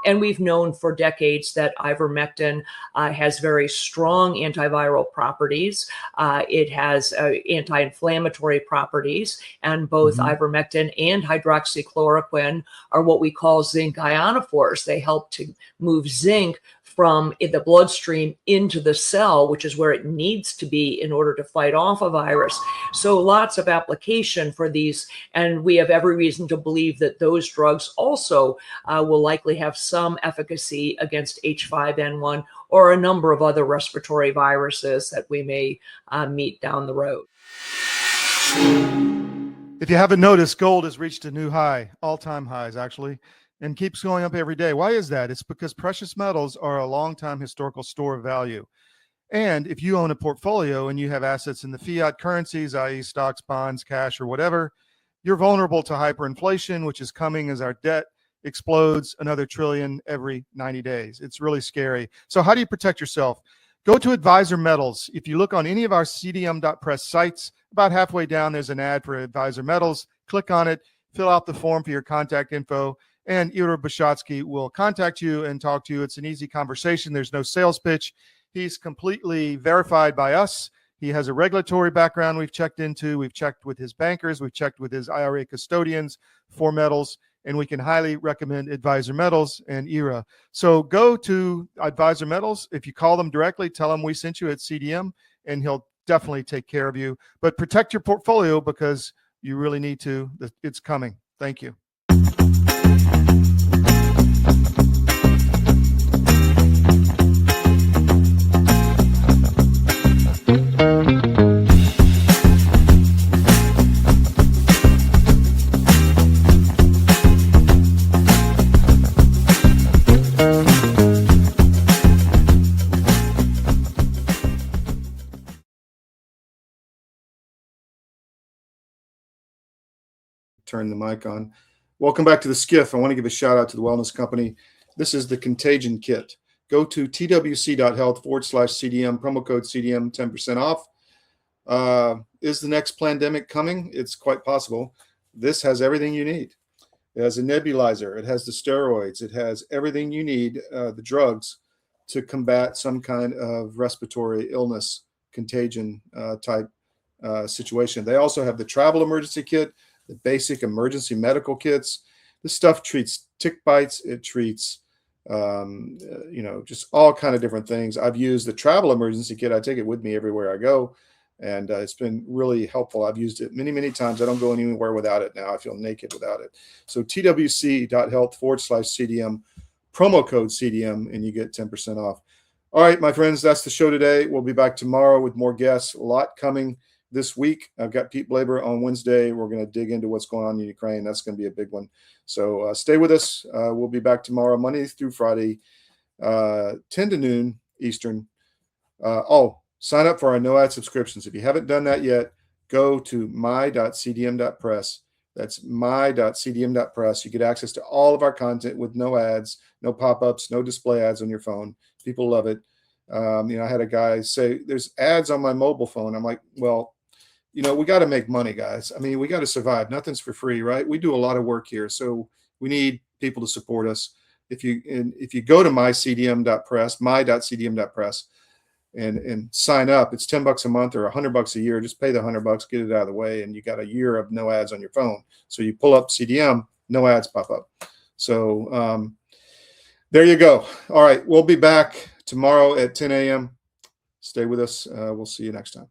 And we've known for decades that ivermectin has very strong antiviral properties. It has anti-inflammatory properties, and both ivermectin and hydroxychloroquine are what we call zinc ionophores. They help to move zinc from the bloodstream into the cell, which is where it needs to be in order to fight off a virus. So lots of application for these, and we have every reason to believe that those drugs also will likely have some efficacy against H5N1 or a number of other respiratory viruses that we may meet down the road. If you haven't noticed, gold has reached a new high, all-time highs actually, and keeps going up every day. Why is that? It's because precious metals are a long-time historical store of value. And if you own a portfolio and you have assets in the fiat currencies, i.e. stocks, bonds, cash, or whatever, you're vulnerable to hyperinflation, which is coming as our debt explodes another trillion every 90 days. It's really scary. So how do you protect yourself? Go to Advisor Metals. If you look on any of our cdm.press sites, about halfway down, there's an ad for Advisor Metals. Click on it, fill out the form for your contact info, and Ira Bishotsky will contact you and talk to you. It's an easy conversation. There's no sales pitch. He's completely verified by us. He has a regulatory background we've checked into. We've checked with his bankers. We've checked with his IRA custodians for metals, and we can highly recommend Advisor Metals and Ira. So go to Advisor Metals. If you call them directly, tell them we sent you at CDM, and he'll definitely take care of you. But protect your portfolio because you really need to. It's coming. Thank you. turn the mic on. Welcome back to the SCIF. I want to give a shout out to the Wellness Company. This is the Contagion Kit. Go to twc.health/CDM, promo code CDM, 10% off. Is the next pandemic coming? It's quite possible. This has everything you need. It has a nebulizer. It has the steroids. It has everything you need, the drugs, to combat some kind of respiratory illness, contagion type situation. They also have the travel emergency kit, the basic emergency medical kits. This stuff treats tick bites. It treats, just all kind of different things. I've used the travel emergency kit. I take it with me everywhere I go, and it's been really helpful. I've used it many, many times. I don't go anywhere without it now. I feel naked without it. So twc.health/CDM, promo code CDM, and you get 10% off. All right, my friends, that's the show today. We'll be back tomorrow with more guests. A lot coming this week. I've got Pete Blaber on Wednesday. We're going to dig into what's going on in Ukraine. That's going to be a big one. So stay with us. We'll be back tomorrow, Monday through Friday, 10 to noon Eastern. Sign up for our no ad subscriptions. If you haven't done that yet, go to my.cdm.press. That's my.cdm.press. You get access to all of our content with no ads, no pop-ups, no display ads on your phone. People love it. I had a guy say, there's ads on my mobile phone. I'm like, well, we got to make money, guys. I mean, we got to survive. Nothing's for free, right? We do a lot of work here. So we need people to support us. If you go to my.cdm.press, my.cdm.press, and sign up, it's $10 a month or $100 a year. Just pay the $100, get it out of the way, and you got a year of no ads on your phone. So you pull up CDM, no ads pop up. So there you go. All right, we'll be back tomorrow at 10 a.m. Stay with us. We'll see you next time.